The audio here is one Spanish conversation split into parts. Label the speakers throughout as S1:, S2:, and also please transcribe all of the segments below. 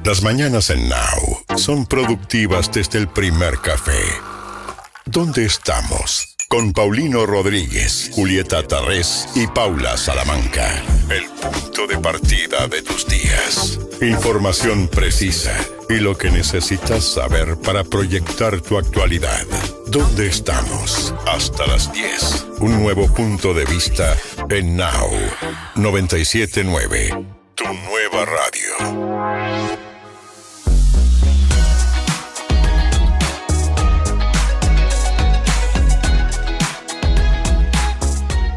S1: Las mañanas en Now son productivas desde el primer café. ¿Dónde estamos? Con Paulino Rodríguez, Julieta Tarrés y Paula Salamanca. El punto de partida de tus días. Información precisa y lo que necesitas saber para proyectar tu actualidad. ¿Dónde estamos? Hasta las 10. Un nuevo punto de vista en Now 97.9. Tu nueva radio.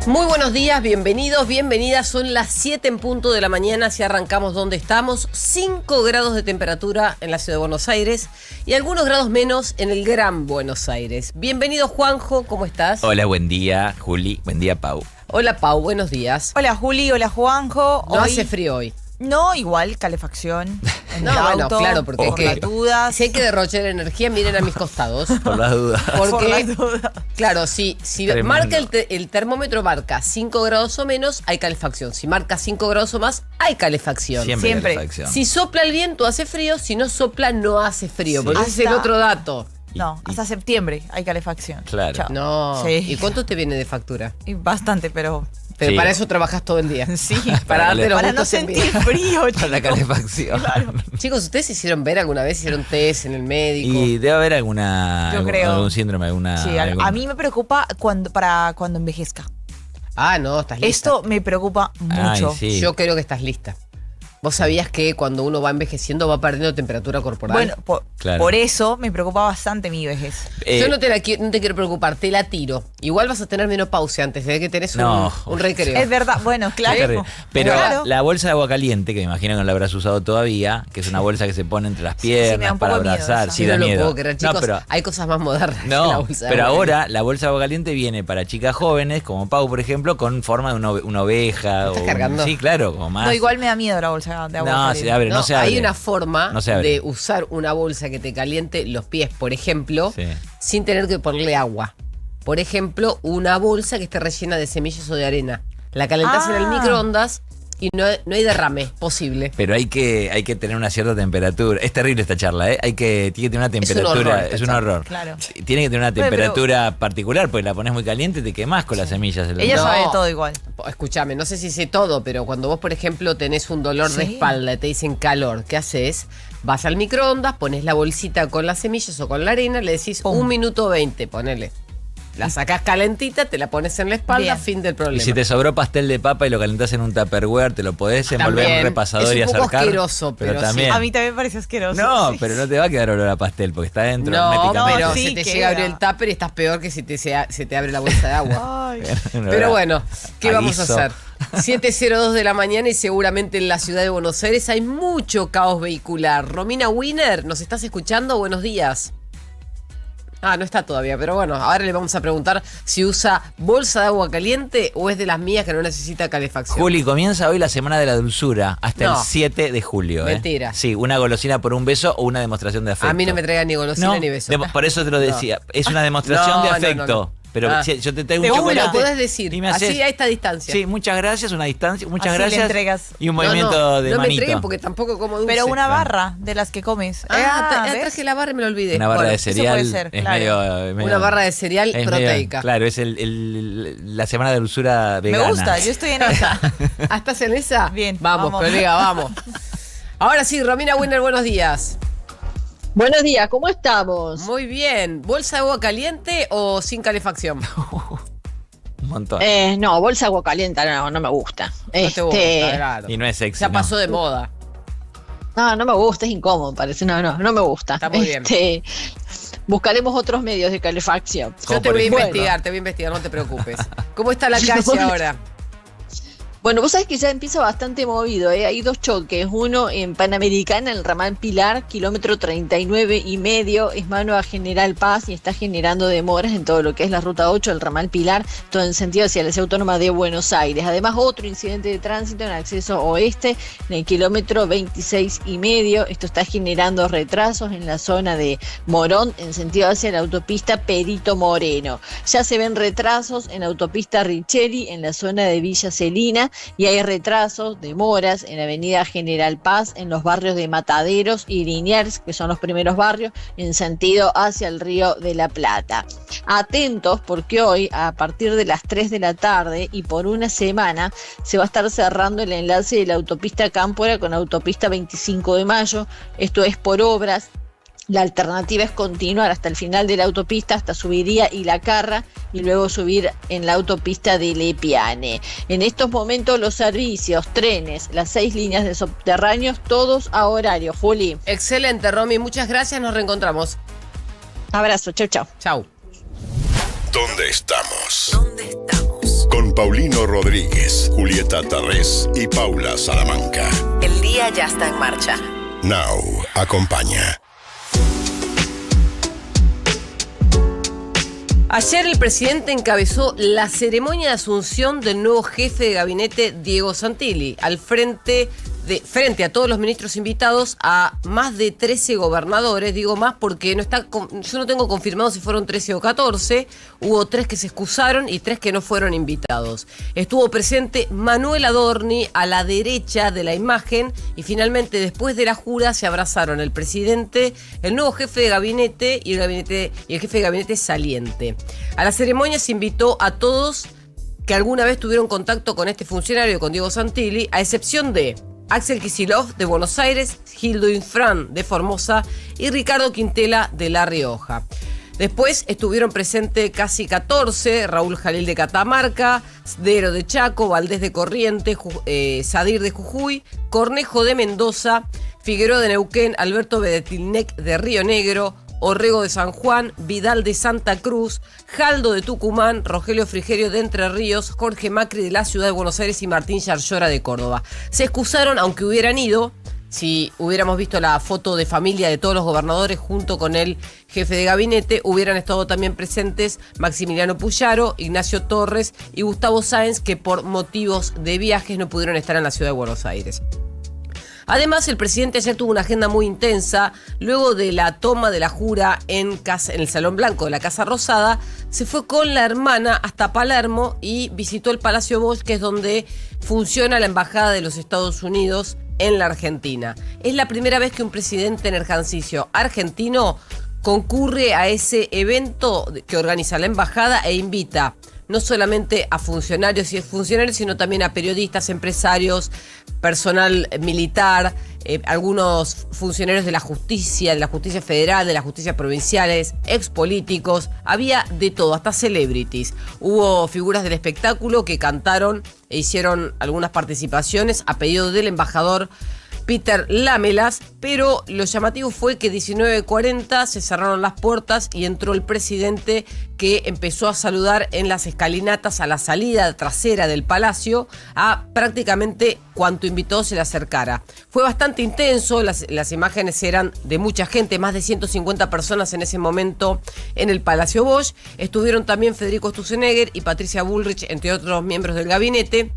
S2: Muy buenos días, bienvenidos, bienvenidas. Son las 7 en punto de la mañana, si arrancamos donde estamos. 5 grados de temperatura en la ciudad de Buenos Aires y algunos grados menos en el Gran Buenos Aires. Bienvenido, Juanjo, ¿cómo estás?
S3: Hola, buen día, Juli. Buen día, Pau.
S2: Hola, Pau, buenos días.
S4: Hola, Juli. Hola, Juanjo.
S2: No hace frío hoy.
S4: No, igual, calefacción. En
S2: No,
S4: el
S2: bueno,
S4: auto,
S2: claro, porque
S4: por las dudas.
S2: si hay que derrochar energía, miren a mis costados.
S3: Por las dudas.
S2: Porque,
S4: Por las dudas.
S2: claro, si marca el termómetro marca 5 grados o menos, hay calefacción. Si marca 5 grados o más, hay calefacción.
S3: Siempre.
S4: Siempre.
S3: Calefacción.
S2: Si sopla el viento, hace frío. Si no sopla, no hace frío.
S3: Sí.
S2: Porque ese es el
S4: Hasta-
S2: otro dato.
S4: No, hasta septiembre hay calefacción.
S3: Claro.
S4: Chao.
S2: No.
S4: Sí.
S2: ¿Y cuánto te viene de factura?
S4: Y bastante, pero
S2: Pero
S3: Sí.
S2: para eso trabajas todo el día.
S4: sí.
S2: Para darte los
S4: Para no
S2: gustos en
S4: sentir
S2: vida.
S4: frío,
S3: Para la
S4: chicos.
S3: calefacción.
S4: Claro.
S2: Chicos, ¿ustedes se hicieron ver alguna vez? ¿Hicieron test en el médico?
S3: Y debe haber alguna.
S4: Yo creo.
S3: Algún síndrome, alguna.
S4: Sí, a mí me preocupa para cuando envejezca.
S2: Ah, no, estás lista.
S4: Esto me preocupa mucho.
S3: Ay, sí.
S2: Yo creo que estás lista. ¿Vos sabías que cuando uno va envejeciendo va perdiendo temperatura corporal?
S4: Bueno,
S3: Claro.
S4: por eso me preocupa bastante mi vejez.
S2: Yo no te quiero preocupar, te la tiro. Igual vas a tener menopausia antes de que tenés
S3: No.
S2: un recreo.
S4: Es verdad, bueno, claro.
S3: Pero
S4: Claro.
S3: la bolsa de agua caliente, que me imagino que no la habrás usado todavía, que es una bolsa que se pone entre las
S4: Sí, me da
S3: piernas
S4: un
S3: para
S4: poco de miedo
S3: abrazar.
S4: esa.
S3: Sí,
S2: no
S3: da
S2: lo
S3: miedo.
S2: puedo creer, chicos.
S3: No, pero,
S2: hay cosas más modernas que la
S3: no,
S2: bolsa de
S3: pero
S2: agua
S3: ahora la bolsa de agua caliente viene para chicas jóvenes, como Pau, por ejemplo, con forma de una oveja.
S2: ¿Estás cargando?
S3: Sí, claro, como más.
S4: No, igual me da miedo la bolsa de agua.
S3: No,
S4: caliente.
S3: se abre, no se abre.
S2: Hay una forma
S3: No se abre.
S2: de usar una bolsa que te caliente los pies, por ejemplo,
S3: Sí.
S2: sin tener que ponerle agua. Por ejemplo, una bolsa que esté rellena de semillas o de arena. La calentás en el
S4: Ah.
S2: microondas y no hay derrame posible.
S3: Pero hay que tener una cierta temperatura. Es terrible esta charla, ¿eh? Tiene que tener una
S2: un
S3: temperatura.
S2: horror esta
S3: Es un
S2: charla.
S3: horror.
S4: Claro.
S3: Tiene que tener una
S4: Pero-
S3: temperatura particular, porque la pones muy caliente y te quemás con las semillas.
S4: Ella
S2: No.
S4: sabe todo igual.
S2: Escúchame, no sé si sé todo, pero cuando vos, por ejemplo, tenés un dolor de
S4: Sí.
S2: espalda y te dicen calor, ¿qué haces? Vas al microondas, pones la bolsita con las semillas o con la arena, le decís
S4: Pum.
S2: 1 minuto 20, ponele. La sacás calentita, te la pones en la espalda,
S4: Bien.
S2: fin del
S3: Y
S2: problema.
S3: si te sobró pastel de papa y lo calentás en un Tupperware, te lo podés envolver en
S2: También.
S3: un repasador
S2: Es
S3: y
S2: un poco
S3: acercar.
S2: asqueroso, pero sí.
S3: también.
S4: A mí también me parece asqueroso.
S3: No,
S4: Sí.
S3: pero no te va a quedar olor a pastel porque está dentro
S2: No,
S3: herméticamente.
S2: pero
S4: Sí,
S2: se te
S4: queda.
S2: llega a abrir el tupper y estás peor que si se te abre la bolsa de agua.
S4: Ay.
S2: Pero bueno, ¿qué vamos a
S3: Aviso.
S2: hacer? 7:02 de la mañana y seguramente en la ciudad de Buenos Aires hay mucho caos vehicular. Romina Wiener, ¿nos estás escuchando? Buenos días. Ah, no está todavía, pero bueno, ahora le vamos a preguntar si usa bolsa de agua caliente o es de las mías que no necesita calefacción.
S3: Juli, comienza hoy la Semana de la Dulzura hasta
S2: No.
S3: el 7 de julio.
S2: Mentira.
S3: Sí, una golosina por un beso o una demostración de afecto.
S2: A mí no me traigan ni golosina
S3: No,
S2: ni beso.
S3: por eso te lo decía. Es una demostración
S2: No,
S3: de
S2: no,
S3: afecto.
S2: no.
S3: Pero
S2: Ah.
S3: si yo te traigo
S4: De
S3: un
S4: una,
S3: chocolate.
S2: podés decir,
S3: y me
S2: así
S3: haces-
S2: a esta distancia.
S3: Sí, muchas gracias, una distancia. Muchas
S4: Así le
S3: gracias.
S4: entregas.
S3: Y un movimiento de
S2: no me
S3: manito.
S2: entreguen porque tampoco como dulce.
S4: Pero una barra de las que comes.
S2: ¿ves?
S4: ¿ves?
S2: Traje la barra y me lo olvidé.
S3: Una barra
S2: Bueno,
S3: de
S4: eso
S3: cereal.
S4: puede ser,
S3: es
S4: claro.
S3: medio-
S2: Una barra de cereal
S3: es medio-
S2: proteica.
S3: claro, es la semana de dulzura vegana.
S4: Me gusta, yo estoy en esa.
S2: ¿Ah, estás en esa?
S4: Bien,
S2: Vamos,
S4: vamos.
S2: colega, vamos. Ahora sí, Romina Wiener, buenos días.
S5: Buenos días, ¿cómo estamos?
S2: Muy bien. ¿Bolsa de agua caliente o sin calefacción?
S3: Un montón.
S5: No, bolsa agua caliente, no me gusta.
S2: No te gusta, claro.
S3: Y no es sexy.
S2: Ya
S3: ¿no?
S2: pasó de moda.
S5: No me gusta, es incómodo, parece. No me gusta.
S2: Está muy bien.
S5: Buscaremos otros medios de calefacción.
S2: Yo
S3: Como
S2: te
S3: por
S2: voy a
S3: ejemplo.
S2: investigar, no te preocupes. ¿Cómo está la calle
S5: No,
S2: ahora?
S5: Bueno, vos sabés que ya empieza bastante movido, ¿eh? Hay 2 choques, uno en Panamericana, en el ramal Pilar, kilómetro 39,5, es mano a General Paz y está generando demoras en todo lo que es la ruta 8 del ramal Pilar, todo en sentido hacia la ciudad autónoma de Buenos Aires. Además, otro incidente de tránsito en acceso oeste, en el kilómetro 26,5, esto está generando retrasos en la zona de Morón, en sentido hacia la autopista Perito Moreno. Ya se ven retrasos en la autopista Richeri, en la zona de Villa Celina, y hay retrasos, demoras en la avenida General Paz, en los barrios de Mataderos y Liniers, que son los primeros barrios, en sentido hacia el Río de la Plata. Atentos porque hoy, a partir de las 3 de la tarde y por una semana, se va a estar cerrando el enlace de la autopista Cámpora con autopista 25 de Mayo, esto es por obras. La alternativa es continuar hasta el final de la autopista, hasta Subiría y La Carra, y luego subir en la autopista de Lepiane. En estos momentos los servicios, trenes, las 6 líneas de subterráneos, todos a horario. Juli.
S2: Excelente, Romy, muchas gracias, nos reencontramos.
S5: Abrazo, chau, chau.
S2: Chau.
S1: ¿Dónde estamos? Con Paulino Rodríguez, Julieta Tarrés y Paula Salamanca.
S6: El día ya está en marcha.
S1: Now acompaña.
S2: Ayer el presidente encabezó la ceremonia de asunción del nuevo jefe de gabinete, Diego Santilli, frente a todos los ministros invitados, a más de 13 gobernadores. Digo más porque yo no tengo confirmado si fueron 13 o 14. Hubo 3 que se excusaron y 3 que no fueron invitados. Estuvo presente Manuel Adorni a la derecha de la imagen y finalmente después de la jura se abrazaron el presidente, el nuevo jefe de gabinete y el jefe de gabinete saliente. A la ceremonia se invitó a todos que alguna vez tuvieron contacto con este funcionario, con Diego Santilli, a excepción de Axel Kicillof de Buenos Aires, Gildo Infran de Formosa y Ricardo Quintela de La Rioja. Después estuvieron presentes casi 14, Raúl Jalil de Catamarca, Dero de Chaco, Valdés de Corrientes, Sadir de Jujuy, Cornejo de Mendoza, Figueroa de Neuquén, Alberto Bedetilnec de Río Negro, Orrego de San Juan, Vidal de Santa Cruz, Jaldo de Tucumán, Rogelio Frigerio de Entre Ríos, Jorge Macri de la Ciudad de Buenos Aires y Martín Yarlora de Córdoba. Se excusaron, aunque hubieran ido. Si hubiéramos visto la foto de familia de todos los gobernadores junto con el jefe de gabinete, hubieran estado también presentes Maximiliano Puyaro, Ignacio Torres y Gustavo Sáenz, que por motivos de viajes no pudieron estar en la Ciudad de Buenos Aires. Además, el presidente ayer tuvo una agenda muy intensa. Luego de la toma de la jura en el Salón Blanco de la Casa Rosada, se fue con la hermana hasta Palermo y visitó el Palacio Bosch, que es donde funciona la Embajada de los Estados Unidos en la Argentina. Es la primera vez que un presidente en ejercicio argentino concurre a ese evento que organiza la embajada e invita no solamente a funcionarios, sino también a periodistas, empresarios, personal militar, algunos funcionarios de la justicia federal, de la justicia provinciales, expolíticos. Había de todo, hasta celebrities. Hubo figuras del espectáculo que cantaron e hicieron algunas participaciones a pedido del embajador Peter Lámelas, pero lo llamativo fue que 19:40 se cerraron las puertas y entró el presidente, que empezó a saludar en las escalinatas a la salida trasera del palacio a prácticamente cuanto invitado se le acercara. Fue bastante intenso, las imágenes eran de mucha gente, más de 150 personas en ese momento en el Palacio Bosch. Estuvieron también Federico Sturzenegger y Patricia Bullrich, entre otros miembros del gabinete.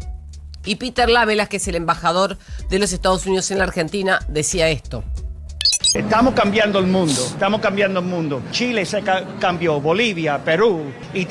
S2: Y Peter Lámelas, que es el embajador de los Estados Unidos en la Argentina, decía esto.
S7: Estamos cambiando el mundo. Chile se cambió, Bolivia, Perú, y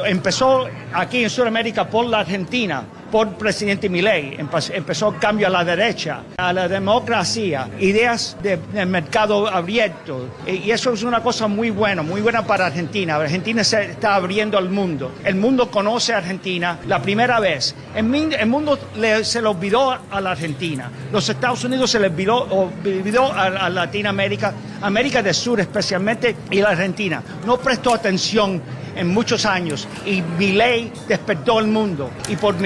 S7: empezó aquí en Sudamérica por la Argentina, por presidente Milei. Empezó el cambio a la derecha, a la democracia, ideas de mercado abierto. Y eso es una cosa muy buena para Argentina. Argentina se está abriendo al mundo. El mundo conoce a Argentina la primera vez. El mundo se le olvidó a la Argentina. Los Estados Unidos se les olvidó a Latinoamérica, América del Sur especialmente, y la Argentina. No prestó atención en muchos años y Milei despertó el mundo. Y por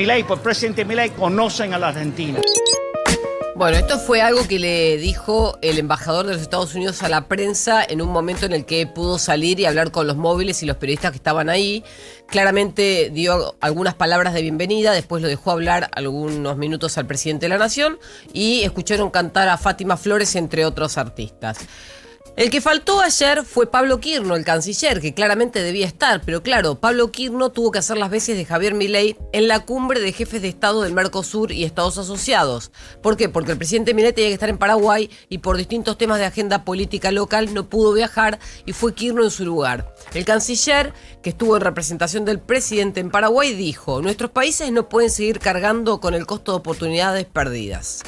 S7: presidente Milei, conocen a la Argentina.
S2: Bueno, esto fue algo que le dijo el embajador de los Estados Unidos a la prensa en un momento en el que pudo salir y hablar con los móviles y los periodistas que estaban ahí. Claramente dio algunas palabras de bienvenida, después lo dejó hablar algunos minutos al presidente de la Nación y escucharon cantar a Fátima Flores, entre otros artistas. El que faltó ayer fue Pablo Quirno, el canciller, que claramente debía estar, pero claro, Pablo Quirno tuvo que hacer las veces de Javier Milei en la cumbre de jefes de Estado del Mercosur y Estados asociados. ¿Por qué? Porque el presidente Milei tenía que estar en Paraguay y por distintos temas de agenda política local no pudo viajar y fue Quirno en su lugar. El canciller, que estuvo en representación del presidente en Paraguay, dijo: nuestros países no pueden seguir cargando con el costo de oportunidades perdidas.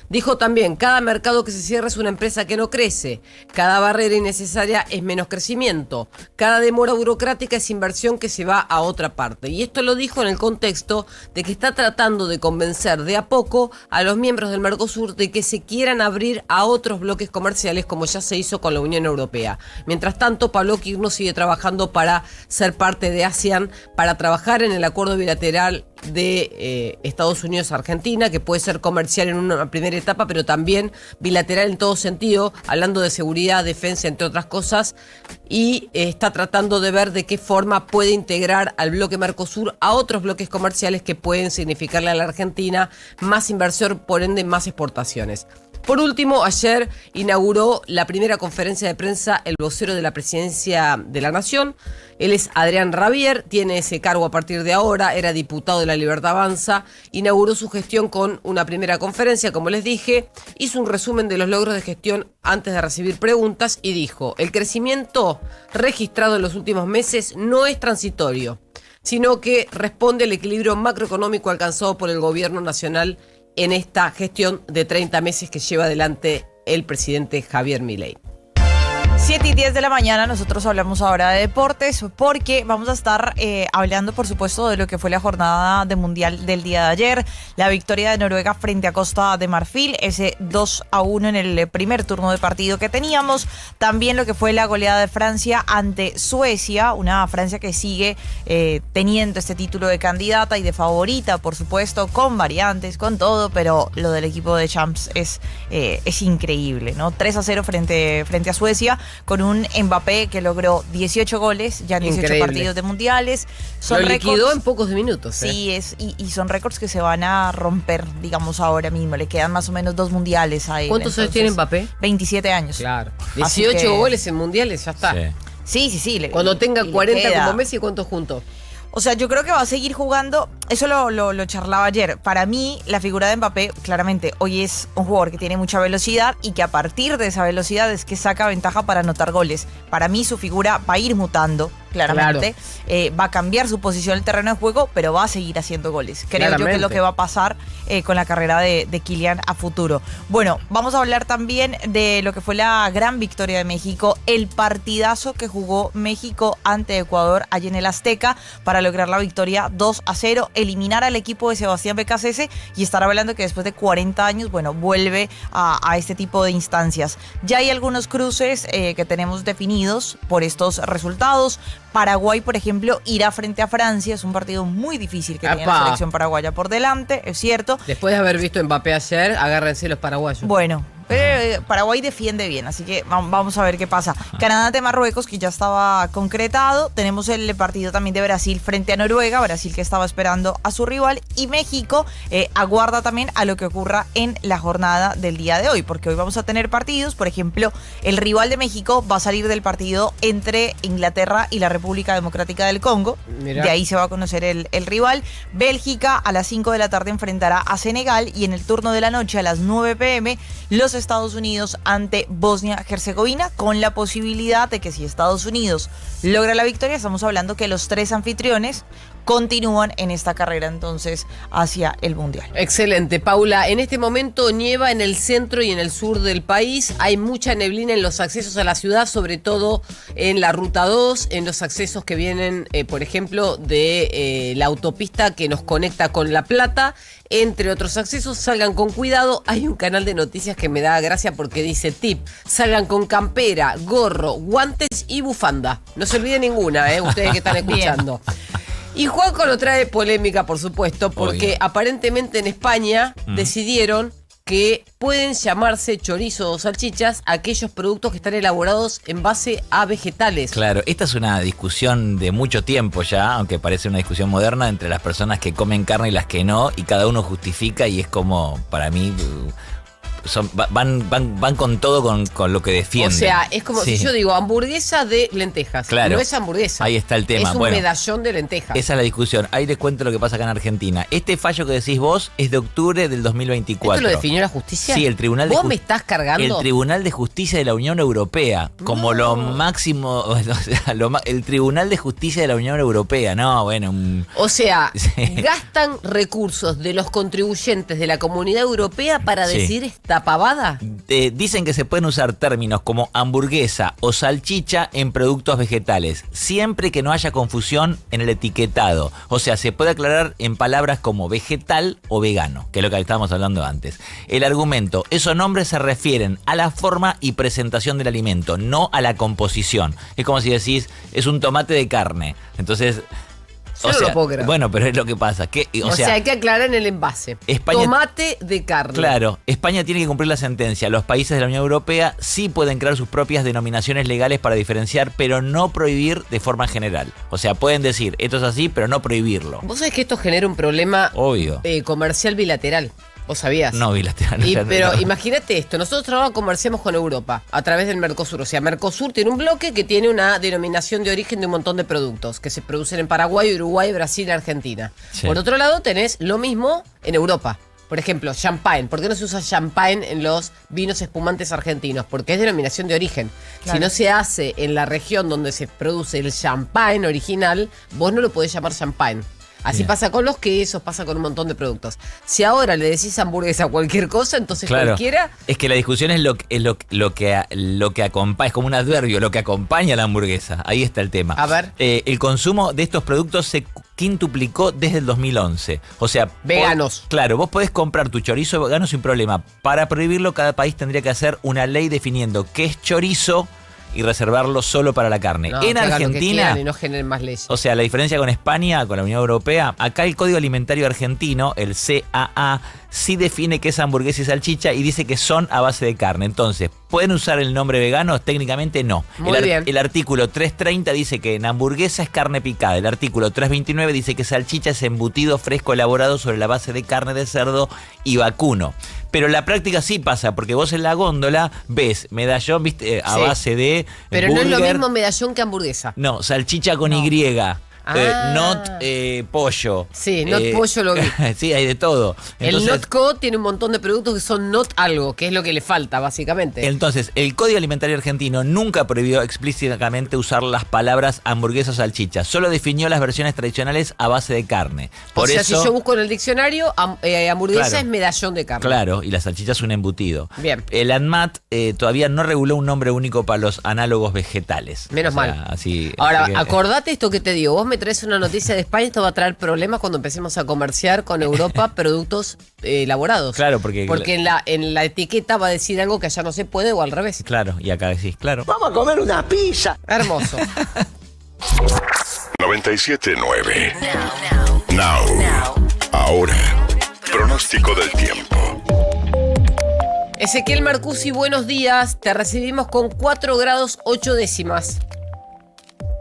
S2: Dijo también: cada mercado que se cierra es una empresa que no crece, cada barrera innecesaria es menos crecimiento, cada demora burocrática es inversión que se va a otra parte. Y esto lo dijo en el contexto de que está tratando de convencer de a poco a los miembros del Mercosur de que se quieran abrir a otros bloques comerciales, como ya se hizo con la Unión Europea. Mientras tanto, Pablo Quirno sigue trabajando para ser parte de ASEAN, para trabajar en el acuerdo bilateral de Estados Unidos-Argentina, que puede ser comercial en una primera etapa, pero también bilateral en todo sentido, hablando de seguridad, defensa, entre otras cosas, y está tratando de ver de qué forma puede integrar al bloque Mercosur a otros bloques comerciales que pueden significarle a la Argentina más inversión, por ende más exportaciones. Por último, ayer inauguró la primera conferencia de prensa el vocero de la Presidencia de la Nación. Él es Adrián Rabier, tiene ese cargo a partir de ahora, era diputado de La Libertad Avanza. Inauguró su gestión con una primera conferencia, como les dije. Hizo un resumen de los logros de gestión antes de recibir preguntas y dijo: el crecimiento registrado en los últimos meses no es transitorio, sino que responde al equilibrio macroeconómico alcanzado por el gobierno nacional en esta gestión de 30 meses que lleva adelante el presidente Javier Milei.
S4: 7:10 de la mañana, nosotros hablamos ahora de deportes porque vamos a estar hablando, por supuesto, de lo que fue la jornada de mundial del día de ayer, la victoria de Noruega frente a Costa de Marfil, ese 2-1 en el primer turno de partido que teníamos, también lo que fue la goleada de Francia ante Suecia, una Francia que sigue teniendo este título de candidata y de favorita, por supuesto, con variantes, con todo, pero lo del equipo de Champs es increíble, ¿no? 3-0 frente a Suecia, con un Mbappé que logró 18 goles ya en 18
S2: Increíble.
S4: partidos de mundiales.
S2: Lo liquidó en pocos minutos.
S4: Sí, y son récords que se van a romper, digamos, ahora mismo. Le quedan más o menos 2 mundiales a él.
S2: ¿Cuántos años tiene Mbappé?
S4: 27 años.
S2: Claro.
S4: Así
S2: 18
S4: que-
S2: goles en mundiales, ya está.
S4: Sí.
S2: Cuando tenga
S4: y le
S2: 40
S4: queda.
S2: como Messi, ¿cuántos juntos?
S4: O sea, yo creo que va a seguir jugando. Eso lo charlaba ayer. Para mí, la figura de Mbappé, claramente, hoy es un jugador que tiene mucha velocidad y que a partir de esa velocidad es que saca ventaja para anotar goles. Para mí, su figura va a ir mutando, claramente. Va a cambiar su posición en el terreno de juego, pero va a seguir haciendo goles. Creo yo que es lo que va a pasar con la carrera de Kylian a futuro. Bueno, vamos a hablar también de lo que fue la gran victoria de México, el partidazo que jugó México ante Ecuador allí en el Azteca para lograr la victoria 2-0, eliminar al equipo de Sebastián Becasese y estar hablando que después de 40 años, bueno, vuelve a este tipo de instancias. Ya hay algunos cruces que tenemos definidos por estos resultados. Paraguay, por ejemplo, irá frente a Francia. Es un partido muy difícil que tiene la
S2: ¡Apa!
S4: selección paraguaya por delante, es cierto.
S2: Después de haber visto a Mbappé ayer, agárrense los paraguayos.
S4: Bueno, Paraguay defiende bien, así que vamos a ver qué pasa. Canadá ante Marruecos, que ya estaba concretado. Tenemos el partido también de Brasil frente a Noruega, Brasil que estaba esperando a su rival. Y México aguarda también a lo que ocurra en la jornada del día de hoy, porque hoy vamos a tener partidos. Por ejemplo, el rival de México va a salir del partido entre Inglaterra y la República Democrática del Congo.
S2: Mirá.
S4: De ahí se va a conocer el rival. Bélgica a las 5 de la tarde enfrentará a Senegal y en el turno de la noche a las 9 p.m. los Estados Unidos ante Bosnia-Herzegovina, con la posibilidad de que si Estados Unidos logra la victoria, estamos hablando que los 3 anfitriones continúan en esta carrera entonces hacia el Mundial.
S2: Excelente, Paula. En este momento nieva en el centro y en el sur del país. Hay mucha neblina en los accesos a la ciudad, sobre todo en la Ruta 2, en los accesos que vienen, por ejemplo, de la autopista que nos conecta con La Plata. Entre otros accesos, salgan con cuidado. Hay un canal de noticias que me da gracia porque dice tip: salgan con campera, gorro, guantes y bufanda. No se olviden ninguna, ustedes que están escuchando. Y Juanco lo trae polémica, por supuesto, porque
S3: Obvio.
S2: aparentemente en España decidieron que pueden llamarse chorizo o salchichas aquellos productos que están elaborados en base a vegetales.
S3: Claro, esta es una discusión de mucho tiempo ya, aunque parece una discusión moderna entre las personas que comen carne y las que no, y cada uno justifica y es como, para mí, van con todo con lo que defienden.
S2: O sea, es como
S3: Sí.
S2: si yo digo hamburguesa de lentejas.
S3: Claro.
S2: No es hamburguesa.
S3: Ahí está el tema.
S2: Es un
S3: Bueno,
S2: medallón de lentejas.
S3: esa es la discusión. Ahí les cuento lo que pasa acá en Argentina. Este fallo que decís vos es de octubre del 2024.
S2: ¿Esto lo definió la justicia?
S3: Sí, el Tribunal de
S2: ¿Vos me estás cargando?
S3: El Tribunal de Justicia de la Unión Europea, como lo máximo, o sea, el Tribunal de Justicia de la Unión Europea, no, bueno,
S2: O sea,
S3: Sí.
S2: gastan recursos de los contribuyentes de la Comunidad Europea para
S3: Sí.
S2: decir esta pavada.
S3: Dicen que se pueden usar términos como hamburguesa o salchicha en productos vegetales, siempre que no haya confusión en el etiquetado. O sea, se puede aclarar en palabras como vegetal o vegano, que es lo que estábamos hablando antes. El argumento, esos nombres se refieren a la forma y presentación del alimento, no a la composición. Es como si decís, es un tomate de carne. Entonces...
S2: Yo no lo puedo creer.
S3: Bueno, pero es lo que pasa.
S2: O sea, hay que aclarar en el envase.
S3: España-
S2: Tomate de carne.
S3: Claro, España tiene que cumplir la sentencia. Los países de la Unión Europea sí pueden crear sus propias denominaciones legales para diferenciar, pero no prohibir de forma general. O sea, pueden decir, esto es así, pero no prohibirlo.
S2: Vos sabés que esto genera un problema
S3: Obvio.
S2: comercial bilateral. ¿Vos sabías?
S3: No bilateral.
S2: Pero
S3: no.
S2: imagínate esto, nosotros ahora comerciamos con Europa a través del Mercosur. O sea, Mercosur tiene un bloque que tiene una denominación de origen de un montón de productos que se producen en Paraguay, Uruguay, Brasil y Argentina.
S3: Sí.
S2: Por otro lado, tenés lo mismo en Europa. Por ejemplo, champagne. ¿Por qué no se usa champagne en los vinos espumantes argentinos? Porque es denominación de origen.
S4: Claro.
S2: Si no se hace en la región donde se produce el champagne original, vos no lo podés llamar champagne. Así
S3: Bien.
S2: pasa con los quesos, pasa con un montón de productos. Si ahora le decís hamburguesa a cualquier cosa, entonces
S3: Claro.
S2: cualquiera...
S3: Es que la discusión es lo que acompaña, es como un adverbio, lo que acompaña a la hamburguesa. Ahí está el tema.
S2: A ver.
S3: El consumo de estos productos se quintuplicó desde el 2011. O sea,
S2: Veganos.
S3: Claro, vos podés comprar tu chorizo vegano sin problema. Para prohibirlo, cada país tendría que hacer una ley definiendo qué es chorizo y reservarlo solo para la carne.
S2: No,
S3: En
S2: que hagan lo que
S3: Argentina...
S2: quieran y no generen más leyes.
S3: O sea, la diferencia con España, con la Unión Europea, acá el Código Alimentario Argentino, el CAA, sí define que es hamburguesa y salchicha y dice que son a base de carne. Entonces, ¿pueden usar el nombre vegano? Técnicamente no.
S2: Muy bien.
S3: El artículo 330 dice que en hamburguesa es carne picada. El artículo 329 dice que salchicha es embutido fresco elaborado sobre la base de carne de cerdo y vacuno. Pero en la práctica sí pasa, porque vos en la góndola ves medallón, viste, a
S2: Sí.
S3: base de
S2: Pero no es lo
S3: burger.
S2: mismo medallón que hamburguesa.
S3: No, salchicha con Y. Not pollo.
S2: Sí, not pollo lo vi.
S3: Sí, hay de todo.
S2: El Notco tiene un montón de productos que son not algo, que es lo que le falta, básicamente.
S3: Entonces, el Código Alimentario Argentino nunca prohibió explícitamente usar las palabras hamburguesa o salchicha. Solo definió las versiones tradicionales a base de carne. Por
S2: o sea,
S3: eso,
S2: si yo busco en el diccionario, hamburguesa
S3: Claro.
S2: es medallón de carne.
S3: Claro, y la salchicha es un embutido.
S2: Bien.
S3: El ANMAT todavía no reguló un nombre único para los análogos vegetales.
S2: Menos
S3: O sea,
S2: mal.
S3: Así,
S2: Ahora,
S3: así que-
S2: acordate esto que te digo. Vos me traes una noticia de España, esto va a traer problemas cuando empecemos a comerciar con Europa productos elaborados.
S3: Claro, porque
S2: en la etiqueta va a decir algo que allá no se puede o al revés.
S3: Claro, y acá decís, claro.
S8: Vamos a comer una pizza.
S2: Hermoso.
S1: 97.9. Now. Ahora. Pronóstico del tiempo.
S2: Ezequiel Marcusi, buenos días. Te recibimos con 4 grados 8 décimas.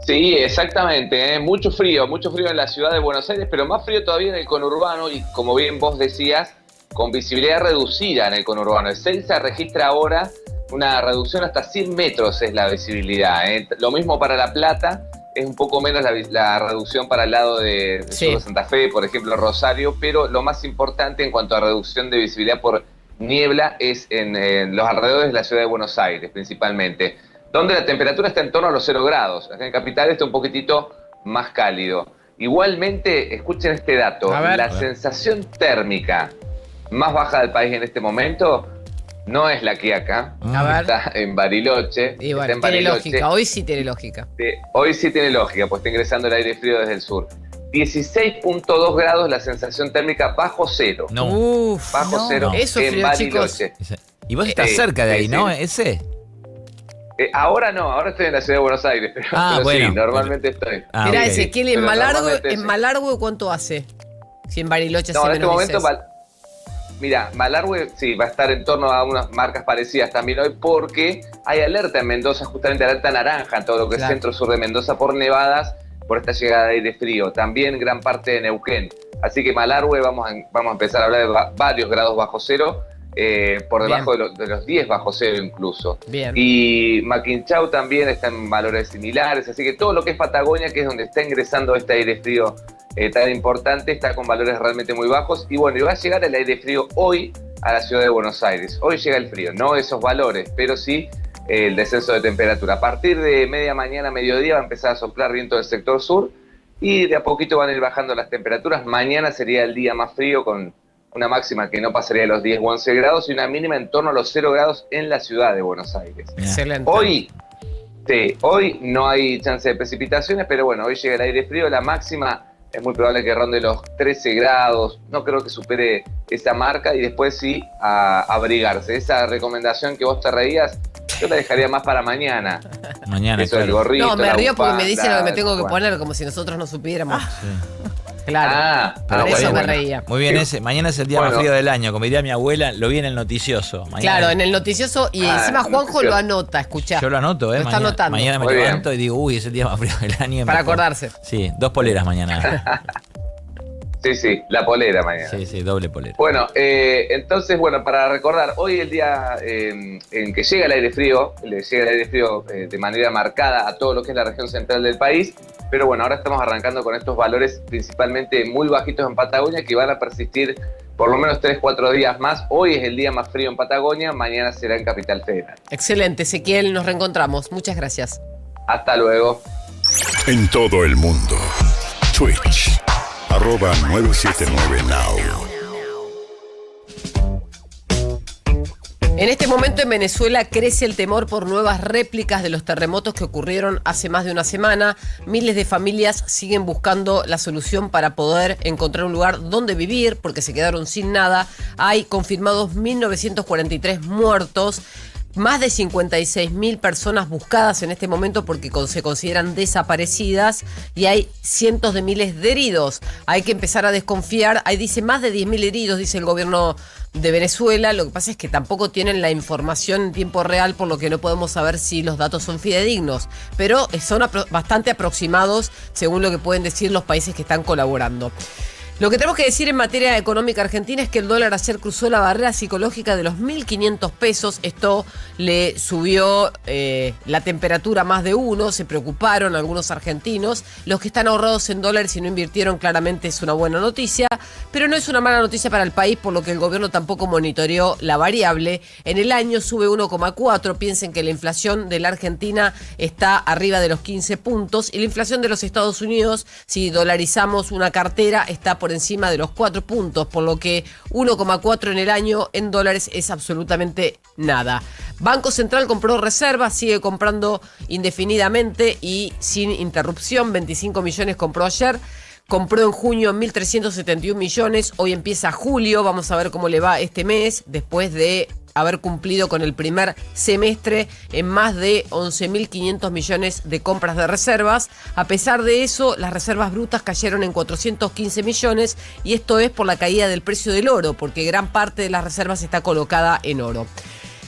S9: Sí, exactamente, mucho frío en la ciudad de Buenos Aires, pero más frío todavía en el conurbano y como bien vos decías, con visibilidad reducida en el conurbano. El Celsa registra ahora una reducción hasta 100 metros es la visibilidad. Lo mismo para La Plata, es un poco menos la reducción para el lado de
S2: Sí.
S9: sur de Santa Fe, por ejemplo Rosario, pero lo más importante en cuanto a reducción de visibilidad por niebla es en los alrededores de la ciudad de Buenos Aires principalmente, donde la temperatura está en torno a los 0 grados. Acá en Capital está un poquitito más cálido. Igualmente, escuchen este dato,
S2: A ver.
S9: la sensación térmica más baja del país en este momento no es la que acá,
S2: A ver.
S9: está en Bariloche.
S2: Y
S9: está
S2: bueno,
S9: en
S2: tiene
S9: Bariloche.
S2: lógica. Hoy sí tiene lógica.
S9: Hoy sí tiene lógica, pues está ingresando el aire frío desde el sur. 16.2 grados la sensación térmica bajo cero.
S3: No.
S2: Uf,
S9: Bajo
S2: no.
S9: cero
S2: Eso es
S9: en
S2: frío, chicos.
S9: Bariloche.
S3: Y vos estás cerca de ahí,
S9: sí,
S3: ¿no?
S9: sí.
S3: Ese.
S9: Ahora no, ahora estoy en la ciudad de Buenos Aires, pero, pero
S3: bueno.
S9: sí, normalmente estoy.
S3: Ah,
S2: Mirá,
S3: ok.
S2: Ezequiel,
S9: Pero normalmente
S2: en
S9: sí.
S2: Malargüe, ¿cuánto hace? Si en Bariloche
S9: No,
S2: hace
S9: en este
S2: menos
S9: momento,
S2: 16.
S9: mira, Malargüe sí, va a estar en torno a unas marcas parecidas también hoy porque hay alerta en Mendoza, justamente alerta naranja en todo lo que
S2: Claro.
S9: es centro-sur de Mendoza por nevadas, por esta llegada de aire frío. También gran parte de Neuquén. Así que Malargüe vamos a empezar a hablar de varios grados bajo cero por debajo de los 10 bajo cero incluso.
S2: Bien.
S9: Y Maquinchau también está en valores similares, así que todo lo que es Patagonia, que es donde está ingresando este aire frío tan importante, está con valores realmente muy bajos. Y bueno, y va a llegar el aire frío hoy a la ciudad de Buenos Aires. Hoy llega el frío, no esos valores, pero sí el descenso de temperatura. A partir de media mañana, mediodía, va a empezar a soplar viento del sector sur y de a poquito van a ir bajando las temperaturas. Mañana sería el día más frío con una máxima que no pasaría de los 10 u 11 grados y una mínima en torno a los 0 grados en la ciudad de Buenos Aires.
S2: Excelente.
S9: Hoy no hay chance de precipitaciones, pero bueno, hoy llega el aire frío, la máxima es muy probable que ronde los 13 grados, no creo que supere esa marca y después sí a abrigarse. Esa recomendación que vos te reías, yo la dejaría más para mañana.
S3: Mañana,
S9: eso del
S3: claro.
S9: gorrito.
S2: No, me
S9: la
S2: río porque me
S9: bufanda,
S2: dicen lo que me tengo que
S9: bueno.
S2: poner, como si nosotros no supiéramos.
S3: Sí.
S2: Claro, por
S9: bueno,
S2: eso me
S9: bueno.
S2: reía.
S3: Muy bien, mañana es el día más
S9: Bueno.
S3: frío del año. Como diría mi abuela, lo vi en el noticioso. Mañana,
S2: Claro, en el noticioso, y encima
S9: el
S2: Juanjo
S9: noticioso.
S2: lo anota, escuchá.
S3: yo lo anoto,
S2: Lo está
S3: mañana,
S2: anotando.
S3: mañana me
S9: Muy bien.
S3: levanto y digo, uy, es el día más frío del año.
S2: Para acordarse.
S3: Sí, 2 poleras mañana.
S9: Sí, la polera mañana.
S3: Sí, doble polera.
S9: Bueno, entonces, para recordar, hoy el día en que llega el aire frío, de manera marcada a todo lo que es la región central del país, pero bueno, ahora estamos arrancando con estos valores principalmente muy bajitos en Patagonia que van a persistir por lo menos 3-4 días más. Hoy es el día más frío en Patagonia, mañana será en Capital Federal.
S2: Excelente, Ezequiel, nos reencontramos. Muchas gracias.
S9: Hasta luego.
S1: En todo el mundo. Twitch. @979now.
S2: En este momento en Venezuela crece el temor por nuevas réplicas de los terremotos que ocurrieron hace más de una semana. Miles de familias siguen buscando la solución para poder encontrar un lugar donde vivir porque se quedaron sin nada. Hay confirmados 1.943 muertos. Más de 56.000 personas buscadas en este momento porque se consideran desaparecidas y hay cientos de miles de heridos. Hay que empezar a desconfiar. Ahí dice más de 10.000 heridos, dice el gobierno de Venezuela. Lo que pasa es que tampoco tienen la información en tiempo real, por lo que no podemos saber si los datos son fidedignos. Pero son bastante aproximados según lo que pueden decir los países que están colaborando. Lo que tenemos que decir en materia económica argentina es que el dólar ayer cruzó la barrera psicológica de los 1.500 pesos. Esto le subió la temperatura a más de uno. Se preocuparon algunos argentinos. Los que están ahorrados en dólares y no invirtieron claramente es una buena noticia, pero no es una mala noticia para el país, por lo que el gobierno tampoco monitoreó la variable. En el año sube 1,4. Piensen que la inflación de la Argentina está arriba de los 15 puntos y la inflación de los Estados Unidos, si dolarizamos una cartera, está por encima de los 4 puntos, por lo que 1,4 en el año en dólares es absolutamente nada. Banco Central compró reservas, sigue comprando indefinidamente y sin interrupción. 25 millones compró ayer. Compró en junio 1.371 millones. Hoy empieza julio. Vamos a ver cómo le va este mes después de haber cumplido con el primer semestre en más de 11.500 millones de compras de reservas. A pesar de eso, las reservas brutas cayeron en 415 millones y esto es por la caída del precio del oro, porque gran parte de las reservas está colocada en oro.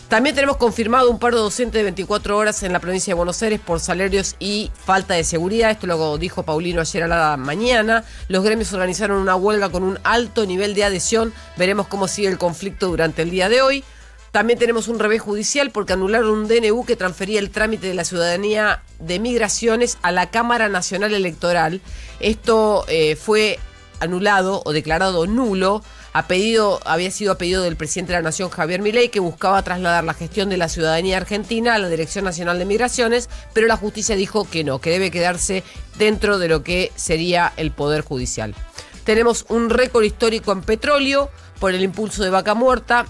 S2: También tenemos confirmado un paro docente de 24 horas en la provincia de Buenos Aires por salarios y falta de seguridad. Esto lo dijo Paulino ayer a la mañana. Los gremios organizaron una huelga con un alto nivel de adhesión. Veremos cómo sigue el conflicto durante el día de hoy. También tenemos un revés judicial porque anularon un DNU que transfería el trámite de la ciudadanía de migraciones a la Cámara Nacional Electoral. Esto fue anulado o declarado nulo. Había sido a pedido del presidente de la Nación, Javier Milei, que buscaba trasladar la gestión de la ciudadanía argentina a la Dirección Nacional de Migraciones, pero la justicia dijo que no, que debe quedarse dentro de lo que sería el Poder Judicial. Tenemos un récord histórico en petróleo por el impulso de Vaca Muerta.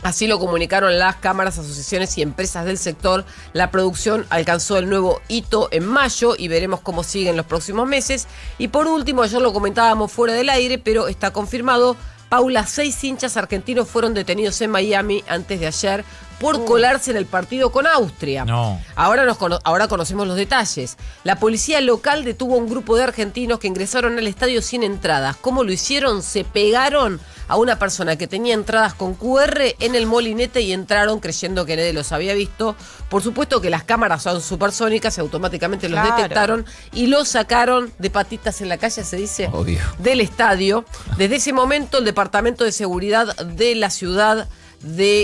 S2: Así lo comunicaron las cámaras, asociaciones y empresas del sector. La producción alcanzó el nuevo hito en mayo y veremos cómo sigue en los próximos meses. Y por último, ayer lo comentábamos fuera del aire, pero está confirmado. Paula, 6 hinchas argentinos fueron detenidos en Miami antes de ayer por colarse en el partido con Austria.
S3: No.
S2: Ahora conocemos los detalles. La policía local detuvo a un grupo de argentinos que ingresaron al estadio sin entradas. ¿Cómo lo hicieron? Se pegaron a una persona que tenía entradas con QR en el molinete y entraron creyendo que nadie los había visto. Por supuesto que las cámaras son supersónicas y automáticamente los detectaron y los sacaron de patitas en la calle, se dice,
S3: obvio,
S2: del estadio. Desde ese momento el Departamento de Seguridad de la ciudad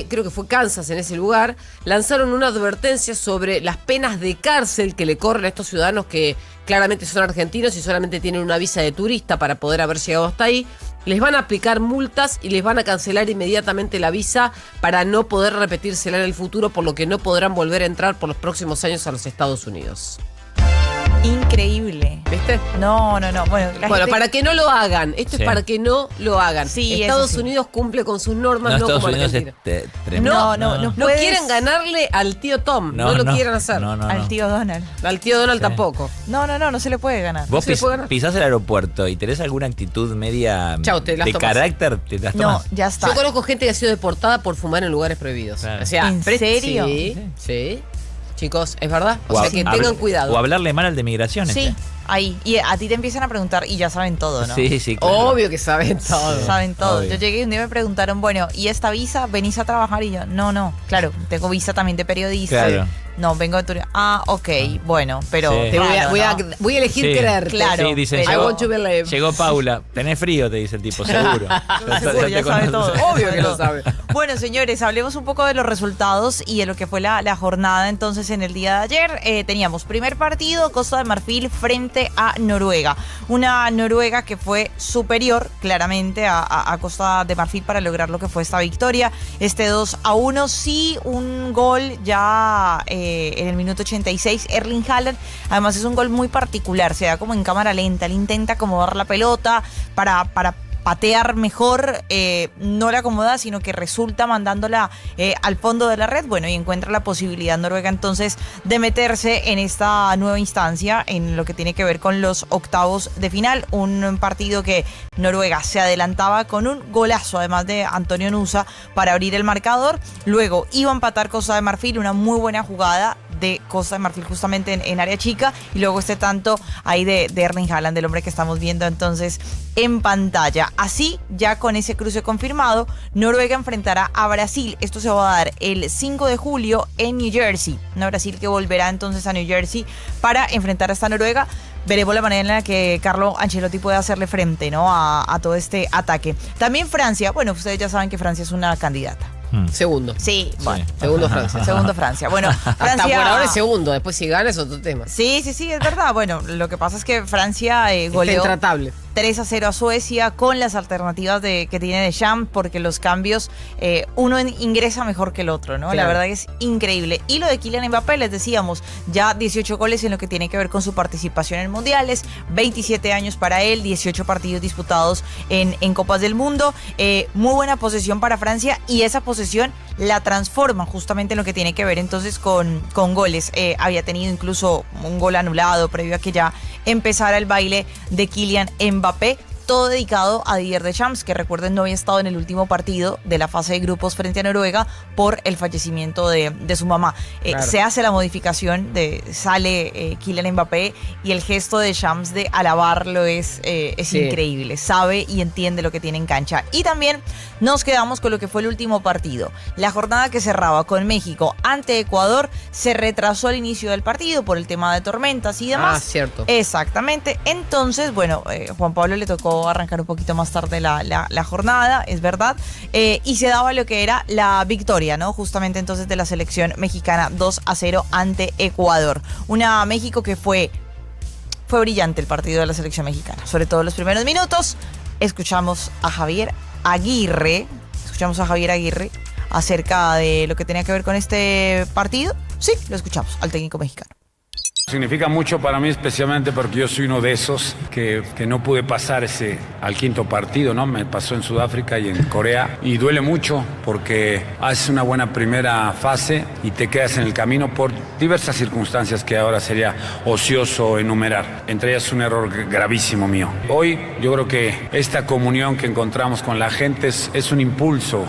S2: creo que fue Kansas en ese lugar, lanzaron una advertencia sobre las penas de cárcel que le corren a estos ciudadanos que claramente son argentinos y solamente tienen una visa de turista para poder haber llegado hasta ahí. Les van a aplicar multas y les van a cancelar inmediatamente la visa para no poder repetírsela en el futuro, por lo que no podrán volver a entrar por los próximos años a los Estados Unidos.
S4: Increíble.
S2: ¿Viste?
S4: No. Bueno, gente...
S2: para que no lo hagan. Esto
S3: Sí.
S2: es para que no lo hagan.
S4: Sí,
S2: Estados
S4: eso sí.
S2: Unidos cumple con sus normas, no
S3: Estados
S2: como
S3: Unidos
S2: Argentina.
S3: es tremendo.
S4: No
S2: No
S4: puedes-
S2: quieren ganarle al tío Tom. No lo quieren hacer.
S4: Al tío Donald.
S2: Al tío Donald
S3: Sí.
S2: tampoco.
S4: No se le puede ganar.
S3: Vos
S2: se le puede ganar.
S3: pisás el aeropuerto y tenés alguna actitud media
S2: Chau, te las
S3: de
S2: tomás.
S3: carácter, te las
S4: No,
S3: tomás.
S4: ya está.
S2: Yo conozco gente que ha sido deportada por fumar en lugares prohibidos.
S3: Claro.
S2: O sea,
S4: ¿En serio?
S2: Sí. Chicos, es verdad. O
S3: O
S2: sea
S3: a-
S2: que
S3: hab-
S2: tengan cuidado.
S3: O hablarle mal al de migraciones.
S4: Sí, ahí. Y a ti te empiezan a preguntar y ya saben todo, ¿no?
S3: Sí, claro.
S2: Obvio que saben todo.
S4: Saben todo.
S3: Obvio.
S4: Yo llegué y un día me preguntaron, bueno, ¿y esta visa? ¿Venís a trabajar? Y yo, no. Claro, tengo visa también de periodista.
S3: Claro.
S4: No, vengo de turismo. Ah, ok, bueno, pero
S3: Sí.
S2: Te
S4: claro,
S2: voy a
S4: ¿no?
S2: elegir
S3: Sí.
S2: creerte.
S4: Claro,
S3: Sí, dicen,
S4: pero-
S2: I
S3: llegó,
S2: want to believe.
S3: llegó Paula. Tenés frío, te dice el tipo, seguro.
S4: Seguro, ya sabe todo.
S2: Obvio que lo sabe.
S4: Bueno, señores, hablemos un poco de los resultados y de lo que fue la jornada entonces en el día de ayer. Teníamos primer partido, Costa de Marfil frente a Noruega. Una Noruega que fue superior claramente a Costa de Marfil para lograr lo que fue esta victoria. 2-1, sí, un gol ya en el minuto 86. Erling Haaland, además es un gol muy particular, se da como en cámara lenta, él intenta acomodar la pelota para patear mejor, no la acomoda, sino que resulta mandándola al fondo de la red, bueno, y encuentra la posibilidad Noruega entonces de meterse en esta nueva instancia, en lo que tiene que ver con los octavos de final, un partido que Noruega se adelantaba con un golazo, además de Antonio Nusa, para abrir el marcador, luego iba a empatar Costa de Marfil, una muy buena jugada de Costa de Marfil justamente en área chica, y luego este tanto ahí de Erling Haaland, del hombre que estamos viendo entonces en pantalla. Así, ya con ese cruce confirmado, Noruega enfrentará a Brasil. Esto se va a dar el 5 de julio en New Jersey. Una Brasil que volverá entonces a New Jersey para enfrentar a esta Noruega. Veremos la manera en la que Carlo Ancelotti puede hacerle frente, ¿no? a todo este ataque. También Francia. Bueno, ustedes ya saben que Francia es una candidata.
S2: Segundo.
S4: Sí, bueno.
S2: Segundo Francia.
S4: Segundo Francia. Bueno, Francia...
S2: Hasta por ahora es segundo. Después si gana es otro tema.
S4: Sí, es verdad. Bueno, lo que pasa es que Francia
S2: Está
S4: goleó
S2: intratable.
S4: 3-0 a Suecia con las alternativas que tiene Deschamps, porque los cambios, uno ingresa mejor que el otro, ¿no?
S2: Claro.
S4: La verdad que es increíble. Y lo de Kylian Mbappé, les decíamos, ya 18 goles en lo que tiene que ver con su participación en mundiales, 27 años para él, 18 partidos disputados en Copas del Mundo, muy buena posesión para Francia, y esa posesión la transforma justamente en lo que tiene que ver entonces con goles. Había tenido incluso un gol anulado previo a que ya empezara el baile de Kylian Mbappé. Todo dedicado a Didier Deschamps, que recuerden no había estado en el último partido de la fase de grupos frente a Noruega por el fallecimiento de su mamá.
S2: Claro.
S4: Se hace la modificación, sale Kylian Mbappé, y el gesto de Deschamps de alabarlo es
S2: Sí.
S4: increíble. Sabe y entiende lo que tiene en cancha. Y también nos quedamos con lo que fue el último partido. La jornada que cerraba con México ante Ecuador se retrasó el inicio del partido por el tema de tormentas y demás.
S2: Cierto.
S4: Exactamente. Entonces, bueno, Juan Pablo le tocó arrancar un poquito más tarde la jornada, es verdad, y se daba lo que era la victoria, ¿no? Justamente entonces de la selección mexicana 2-0 ante Ecuador. Una México que fue brillante el partido de la selección mexicana, sobre todo los primeros minutos. Escuchamos a Javier Aguirre acerca de lo que tenía que ver con este partido. Sí, lo escuchamos al técnico mexicano.
S8: Significa mucho para mí, especialmente porque yo soy uno de esos que no pude pasar al quinto partido, ¿no? Me pasó en Sudáfrica y en Corea, y duele mucho porque haces una buena primera fase y te quedas en el camino por diversas circunstancias que ahora sería ocioso enumerar. Entre ellas un error gravísimo mío. Hoy yo creo que esta comunión que encontramos con la gente es un impulso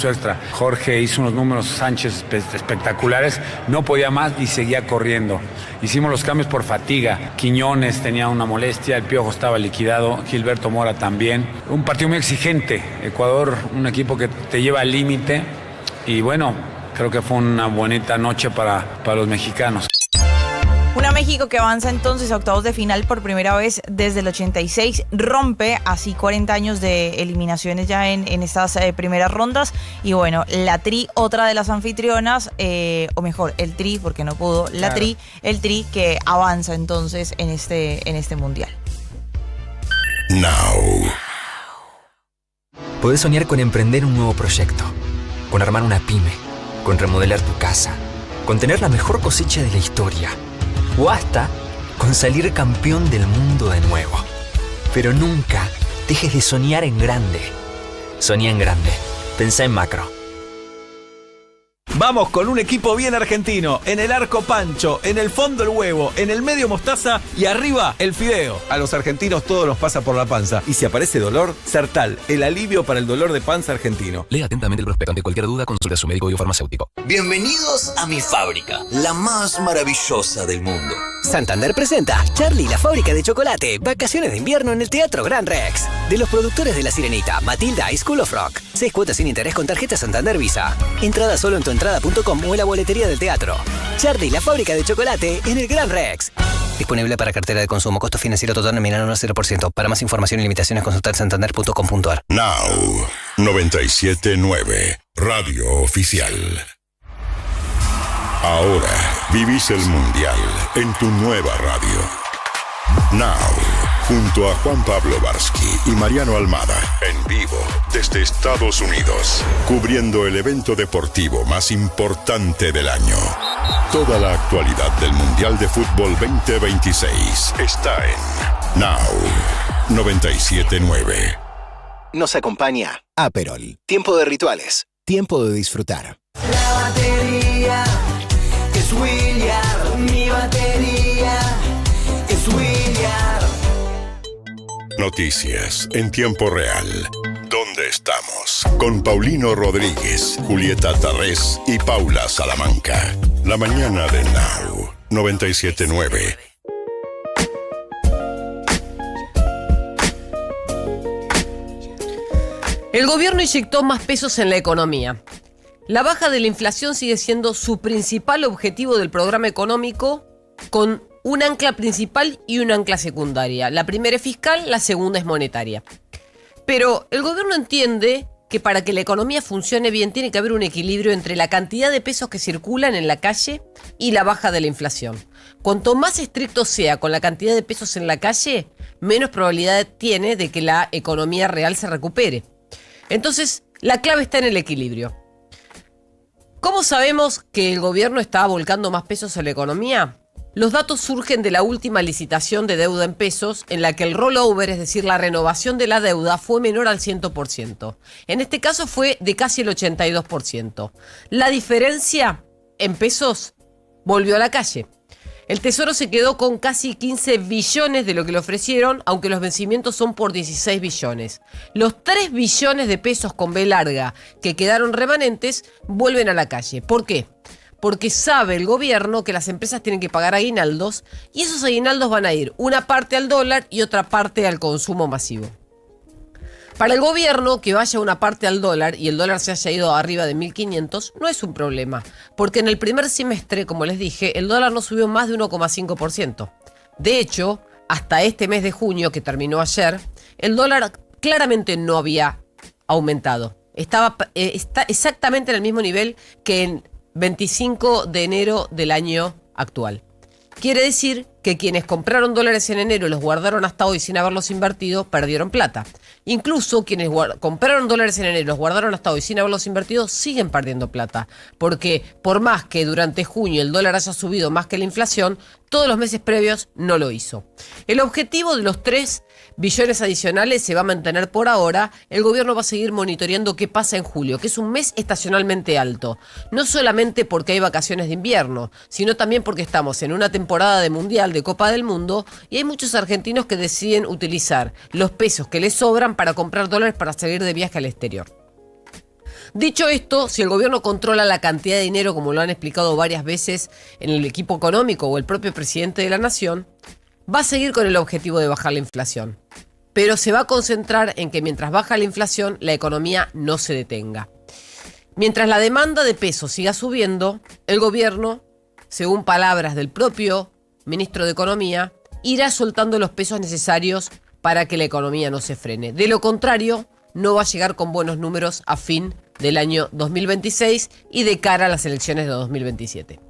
S8: extra. Jorge hizo unos números, Sánchez, espectaculares, no podía más y seguía corriendo. Hicimos los cambios por fatiga. Quiñones tenía una molestia, el Piojo estaba liquidado, Gilberto Mora también. Un partido muy exigente. Ecuador, un equipo que te lleva al límite. Y bueno, creo que fue una bonita noche para los mexicanos.
S4: Una México que avanza entonces a octavos de final por primera vez desde el 86, rompe así 40 años de eliminaciones ya en estas primeras rondas. Y bueno, la Tri, otra de las anfitrionas, o mejor, el Tri, porque no pudo, la
S2: Claro.
S4: Tri, el Tri que avanza entonces en este mundial.
S1: Now.
S10: Podés soñar con emprender un nuevo proyecto, con armar una pyme, con remodelar tu casa, con tener la mejor cosecha de la historia, o hasta con salir campeón del mundo de nuevo. Pero nunca dejes de soñar en grande. Soñá en grande. Pensá en macro.
S11: Vamos con un equipo bien argentino. En el arco Pancho, en el fondo el huevo, en el medio mostaza y arriba el fideo. A los argentinos todo nos pasa por la panza. Y si aparece dolor, Sertal, el alivio para el dolor de panza argentino.
S10: Lea atentamente el prospecto. Ante cualquier duda, consulte a su médico o farmacéutico.
S12: Bienvenidos a mi fábrica, la más maravillosa del mundo.
S13: Santander presenta Charlie, la fábrica de chocolate. Vacaciones de invierno en el Teatro Gran Rex. De los productores de La Sirenita, Matilda y School of Rock. 6 cuotas sin interés con tarjeta Santander Visa. Entrada solo en tuentrada.com o en la boletería del teatro. Charlie, la fábrica de chocolate en el Gran Rex. Disponible para cartera de consumo. Costo financiero total nominal 1 al 0%. Para más información y limitaciones consultar santander.com.ar.
S1: Now 97.9, Radio Oficial. Ahora vivís el Mundial en tu nueva radio. Now, junto a Juan Pablo Barsky y Mariano Almada, en vivo desde Estados Unidos, cubriendo el evento deportivo más importante del año. Toda la actualidad del Mundial de Fútbol 2026 está en Now 97.9.
S14: Nos acompaña Aperol. Tiempo de rituales. Tiempo de disfrutar.
S15: La batería es William. Mi batería es William.
S1: Noticias en tiempo real. ¿Dónde estamos? Con Paulino Rodríguez, Julieta Tarrés y Paula Salamanca. La mañana de Now 97.9.
S2: El gobierno inyectó más pesos en la economía. La baja de la inflación sigue siendo su principal objetivo del programa económico, con un ancla principal y un ancla secundaria. La primera es fiscal, la segunda es monetaria. Pero el gobierno entiende que para que la economía funcione bien tiene que haber un equilibrio entre la cantidad de pesos que circulan en la calle y la baja de la inflación. Cuanto más estricto sea con la cantidad de pesos en la calle, menos probabilidad tiene de que la economía real se recupere. Entonces, la clave está en el equilibrio. ¿Cómo sabemos que el gobierno está volcando más pesos en la economía? Los datos surgen de la última licitación de deuda en pesos, en la que el rollover, es decir, la renovación de la deuda, fue menor al 100%. En este caso fue de casi el 82%. La diferencia en pesos volvió a la calle. El Tesoro se quedó con casi 15 billones de lo que le ofrecieron, aunque los vencimientos son por 16 billones. Los 3 billones de pesos con B larga que quedaron remanentes vuelven a la calle. ¿Por qué? Porque sabe el gobierno que las empresas tienen que pagar aguinaldos y esos aguinaldos van a ir una parte al dólar y otra parte al consumo masivo. Para el gobierno, que vaya una parte al dólar y el dólar se haya ido arriba de 1.500 no es un problema, porque en el primer semestre, como les dije, el dólar no subió más de 1,5%. De hecho, hasta este mes de junio, que terminó ayer, el dólar claramente no había aumentado. Está exactamente en el mismo nivel que en 25 de enero del año actual. Quiere decir que quienes compraron dólares en enero y los guardaron hasta hoy sin haberlos invertido, perdieron plata. Incluso quienes compraron dólares en enero y los guardaron hasta hoy sin haberlos invertido, siguen perdiendo plata. Porque por más que durante junio el dólar haya subido más que la inflación, todos los meses previos no lo hizo. El objetivo de los 3 billones adicionales se va a mantener por ahora. El gobierno va a seguir monitoreando qué pasa en julio, que es un mes estacionalmente alto. No solamente porque hay vacaciones de invierno, sino también porque estamos en una temporada de Mundial, de Copa del Mundo, y hay muchos argentinos que deciden utilizar los pesos que les sobran para comprar dólares para salir de viaje al exterior. Dicho esto, si el gobierno controla la cantidad de dinero, como lo han explicado varias veces en el equipo económico o el propio presidente de la nación, va a seguir con el objetivo de bajar la inflación. Pero se va a concentrar en que mientras baja la inflación, la economía no se detenga. Mientras la demanda de pesos siga subiendo, el gobierno, según palabras del propio ministro de Economía, irá soltando los pesos necesarios para que la economía no se frene. De lo contrario, no va a llegar con buenos números a fin del año 2026 y de cara a las elecciones de 2027.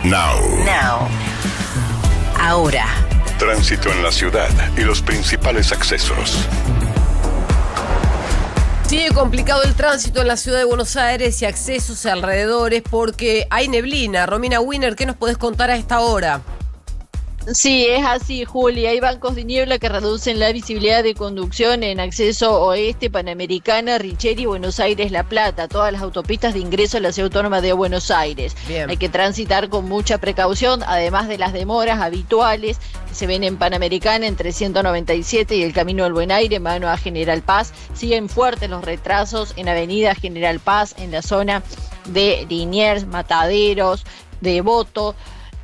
S1: Now.
S6: Ahora.
S1: Tránsito en la ciudad y los principales accesos.
S2: Sigue complicado el tránsito en la ciudad de Buenos Aires y accesos a alrededores porque hay neblina. Romina Wiener, ¿qué nos podés contar a esta hora?
S5: Sí, es así, Juli. Hay bancos de niebla que reducen la visibilidad de conducción en acceso oeste, Panamericana, Richeri, Buenos Aires, La Plata, todas las autopistas de ingreso a la Ciudad Autónoma de Buenos Aires.
S2: Bien.
S5: Hay que transitar con mucha precaución, además de las demoras habituales que se ven en Panamericana entre 197 y el Camino del Buen Aire, mano a General Paz. Siguen fuertes los retrasos en Avenida General Paz, en la zona de Liniers, Mataderos, Devoto,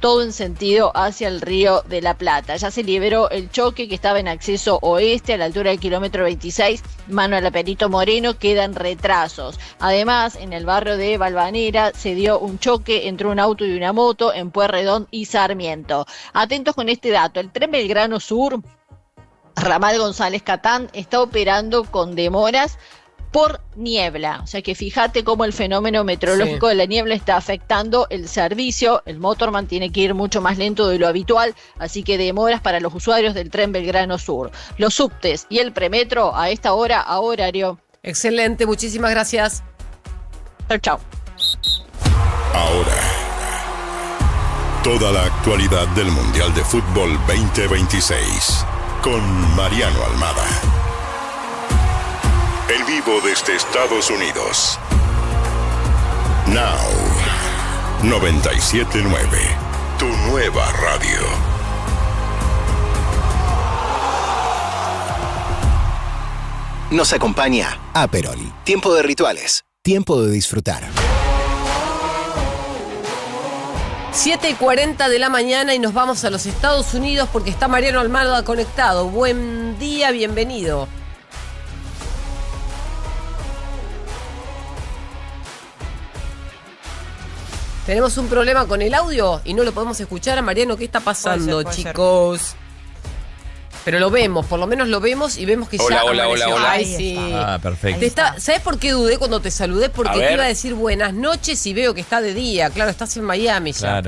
S5: todo en sentido hacia el Río de la Plata. Ya se liberó el choque que estaba en acceso oeste a la altura del kilómetro 26, mano a la Perito Moreno, quedan retrasos. Además, en el barrio de Valvanera se dio un choque entre un auto y una moto en Pueyrredón y Sarmiento. Atentos con este dato, el tren Belgrano Sur, ramal González Catán, está operando con demoras por niebla. O sea que fíjate cómo el fenómeno meteorológico de la niebla está afectando el servicio. El Motorman tiene que ir mucho más lento de lo habitual, así que demoras para los usuarios del tren Belgrano Sur. Los subtes y el premetro a esta hora a horario.
S2: Excelente, muchísimas gracias.
S5: Chau, chau.
S1: Ahora, toda la actualidad del Mundial de Fútbol 2026 con Mariano Almada. En vivo desde Estados Unidos. Now, 97.9, tu nueva radio.
S14: Nos acompaña Aperol. Tiempo de rituales. Tiempo de disfrutar.
S2: 7:40 de la mañana y nos vamos a los Estados Unidos porque está Mariano Almada conectado. Buen día, bienvenido. Tenemos un problema con el audio y no lo podemos escuchar a Mariano. ¿Qué está pasando,
S4: puede ser.
S2: chicos? Pero lo vemos, por lo menos lo vemos y vemos que ya amaneció.
S3: Hola.
S2: Ay, sí.
S3: Ah, perfecto.
S2: ¿Sabes por qué dudé cuando te saludé? Porque te iba a decir buenas noches y veo que está de día. Claro, estás en Miami ya.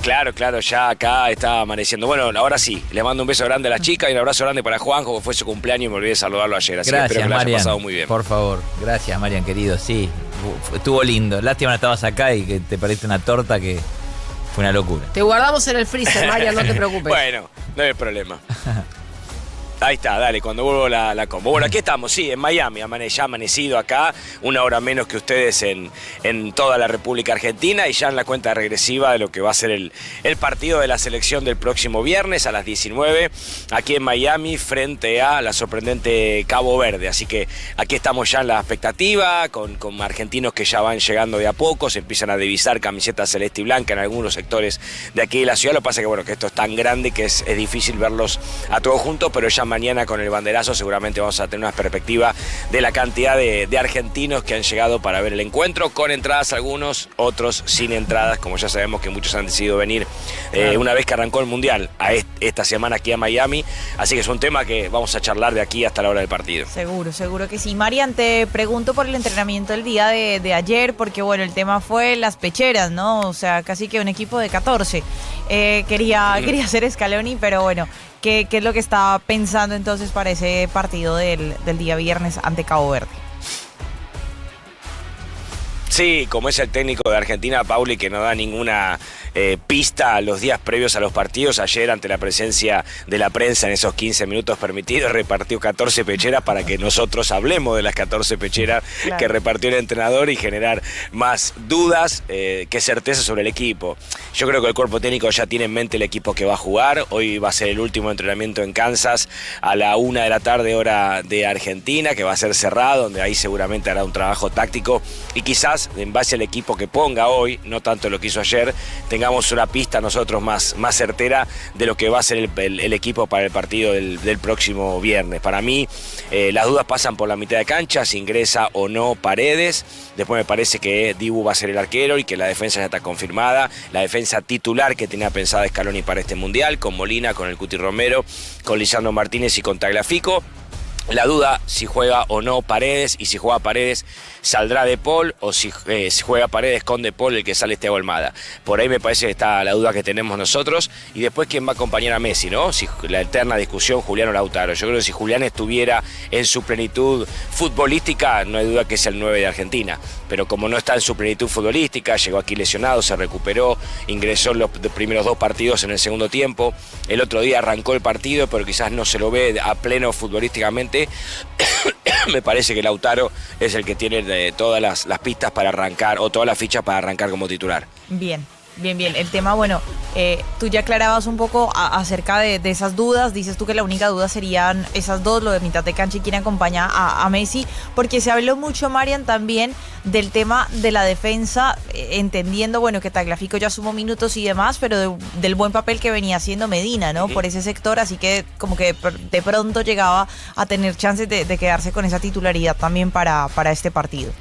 S16: Claro, ya acá está amaneciendo. Bueno, ahora sí, le mando un beso grande a las chicas y un abrazo grande para Juanjo, que fue su cumpleaños y me olvidé de saludarlo ayer. Así
S3: Gracias,
S16: que espero que lo haya
S3: Marian,
S16: pasado muy bien.
S3: por favor. Gracias, Marian, querido. Sí, estuvo lindo. Lástima no estabas acá y que te perdiste una torta que fue una locura.
S2: Te guardamos en el freezer, Marian, no te preocupes.
S16: Bueno, no hay problema. Ahí está, dale, cuando vuelvo la combo. Bueno, aquí estamos, sí, en Miami, ya amanecido acá, una hora menos que ustedes en toda la República Argentina y ya en la cuenta regresiva de lo que va a ser el partido de la selección del próximo viernes a las 19, aquí en Miami, frente a la sorprendente Cabo Verde. Así que aquí estamos ya en la expectativa, con argentinos que ya van llegando de a poco, se empiezan a divisar camisetas celeste y blanca en algunos sectores de aquí de la ciudad. Lo que pasa es que, bueno, que esto es tan grande que es difícil verlos a todos juntos, pero ya mañana con el banderazo seguramente vamos a tener una perspectiva de la cantidad de argentinos que han llegado para ver el encuentro, con entradas algunos, otros sin entradas, como ya sabemos que muchos han decidido venir una vez que arrancó el Mundial a esta semana aquí a Miami, así que es un tema que vamos a charlar de aquí hasta la hora del partido.
S4: Seguro que sí. Marian, te pregunto por el entrenamiento del día de ayer, porque bueno, el tema fue las pecheras, ¿no? O sea, casi que un equipo de 14. Quería hacer Scaloni, pero bueno, ¿qué es lo que estaba pensando entonces para ese partido del día viernes ante Cabo Verde?
S16: Sí, como es el técnico de Argentina, Pauli, que no da ninguna pista los días previos a los partidos. Ayer, ante la presencia de la prensa en esos 15 minutos permitidos, repartió 14 pecheras para que nosotros hablemos de las 14 pecheras que repartió el entrenador y generar más dudas que certeza sobre el equipo. Yo creo que el cuerpo técnico ya tiene en mente el equipo que va a jugar. Hoy va a ser el último entrenamiento en Kansas a la 1 de la tarde, hora de Argentina, que va a ser cerrado, donde ahí seguramente hará un trabajo táctico y quizás en base al equipo que ponga hoy, no tanto lo que hizo ayer, tengamos una pista nosotros más certera de lo que va a ser el equipo para el partido del próximo viernes. Para mí, las dudas pasan por la mitad de cancha, si ingresa o no Paredes. Después me parece que Dibu va a ser el arquero y que la defensa ya está confirmada. La defensa titular que tenía pensada Scaloni para este Mundial, con Molina, con el Cuti Romero, con Lisandro Martínez y con Tagliafico. La duda si juega o no Paredes, y si juega Paredes saldrá De Paul, o si juega Paredes con De Paul el que sale Thiago Almada. Por ahí me parece que está la duda que tenemos nosotros. Y después quién va a acompañar a Messi, ¿no? Si la eterna discusión Julián o Lautaro. Yo creo que si Julián estuviera en su plenitud futbolística, no hay duda que es el 9 de Argentina. Pero como no está en su plenitud futbolística, llegó aquí lesionado, se recuperó, ingresó en los primeros 2 partidos en el segundo tiempo. El otro día arrancó el partido, pero quizás no se lo ve a pleno futbolísticamente. Me parece que Lautaro es el que tiene todas las pistas para arrancar, o todas las fichas para arrancar como titular.
S4: Bien. El tema, bueno, tú ya aclarabas un poco acerca de esas dudas. Dices tú que la única duda serían esas dos, lo de mitad de cancha y quién acompaña a Messi, porque se habló mucho, Marian, también del tema de la defensa, entendiendo, bueno, que Tagliafico ya sumó minutos y demás, pero del buen papel que venía haciendo Medina, ¿no? Por ese sector, así que como que de pronto llegaba a tener chances de quedarse con esa titularidad también para este partido.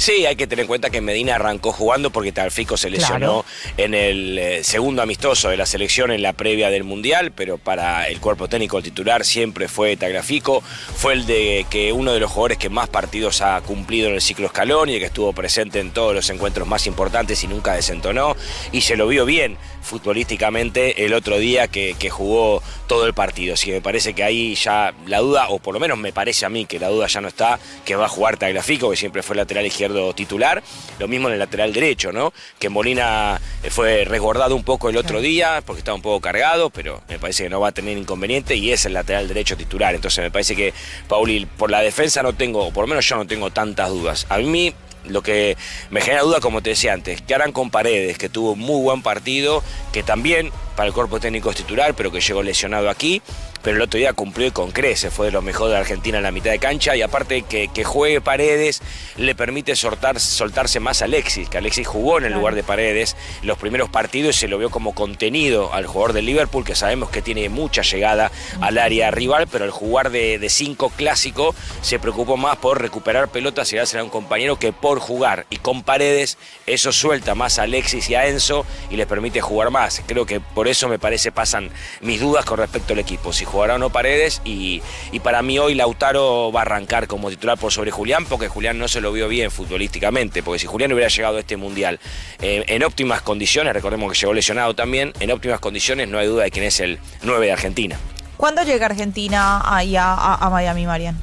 S16: Sí, hay que tener en cuenta que Medina arrancó jugando porque Tagliafico se lesionó en el segundo amistoso de la selección en la previa del Mundial, pero para el cuerpo técnico el titular siempre fue Tagliafico. Fue el de que uno de los jugadores que más partidos ha cumplido en el ciclo Scaloni, y que estuvo presente en todos los encuentros más importantes y nunca desentonó, y se lo vio bien futbolísticamente el otro día que jugó todo el partido. Así que me parece que ahí ya la duda, o por lo menos me parece a mí que la duda ya no está, que va a jugar Tagliafico, que siempre fue el lateral izquierdo titular. Lo mismo en el lateral derecho, ¿no? Que Molina fue resguardado un poco el otro día porque estaba un poco cargado, pero me parece que no va a tener inconveniente y es el lateral derecho titular. Entonces me parece que, Pauli, por la defensa no tengo, o por lo menos yo no tengo tantas dudas. A mí lo que me genera duda, como te decía antes, que harán con Paredes, que tuvo muy buen partido, que también para el cuerpo técnico es titular, pero que llegó lesionado aquí, pero el otro día cumplió y con creces, fue de lo mejor de Argentina en la mitad de cancha, y aparte que juegue Paredes le permite soltarse más a Alexis, que Alexis jugó en el lugar de Paredes los primeros partidos y se lo vio como contenido al jugador del Liverpool, que sabemos que tiene mucha llegada al área rival, pero al jugar de 5 clásico se preocupó más por recuperar pelotas y dársela a un compañero que por jugar, y con Paredes eso suelta más a Alexis y a Enzo y les permite jugar más. Creo que por eso me parece pasan mis dudas con respecto al equipo, si jugará o no Paredes, y para mí hoy Lautaro va a arrancar como titular por sobre Julián, porque Julián no se lo vio bien futbolísticamente, porque si Julián hubiera llegado a este Mundial en óptimas condiciones, recordemos que llegó lesionado también, en óptimas condiciones no hay duda de quién es el 9 de Argentina.
S4: ¿Cuándo llega Argentina ahí a Miami, Marian?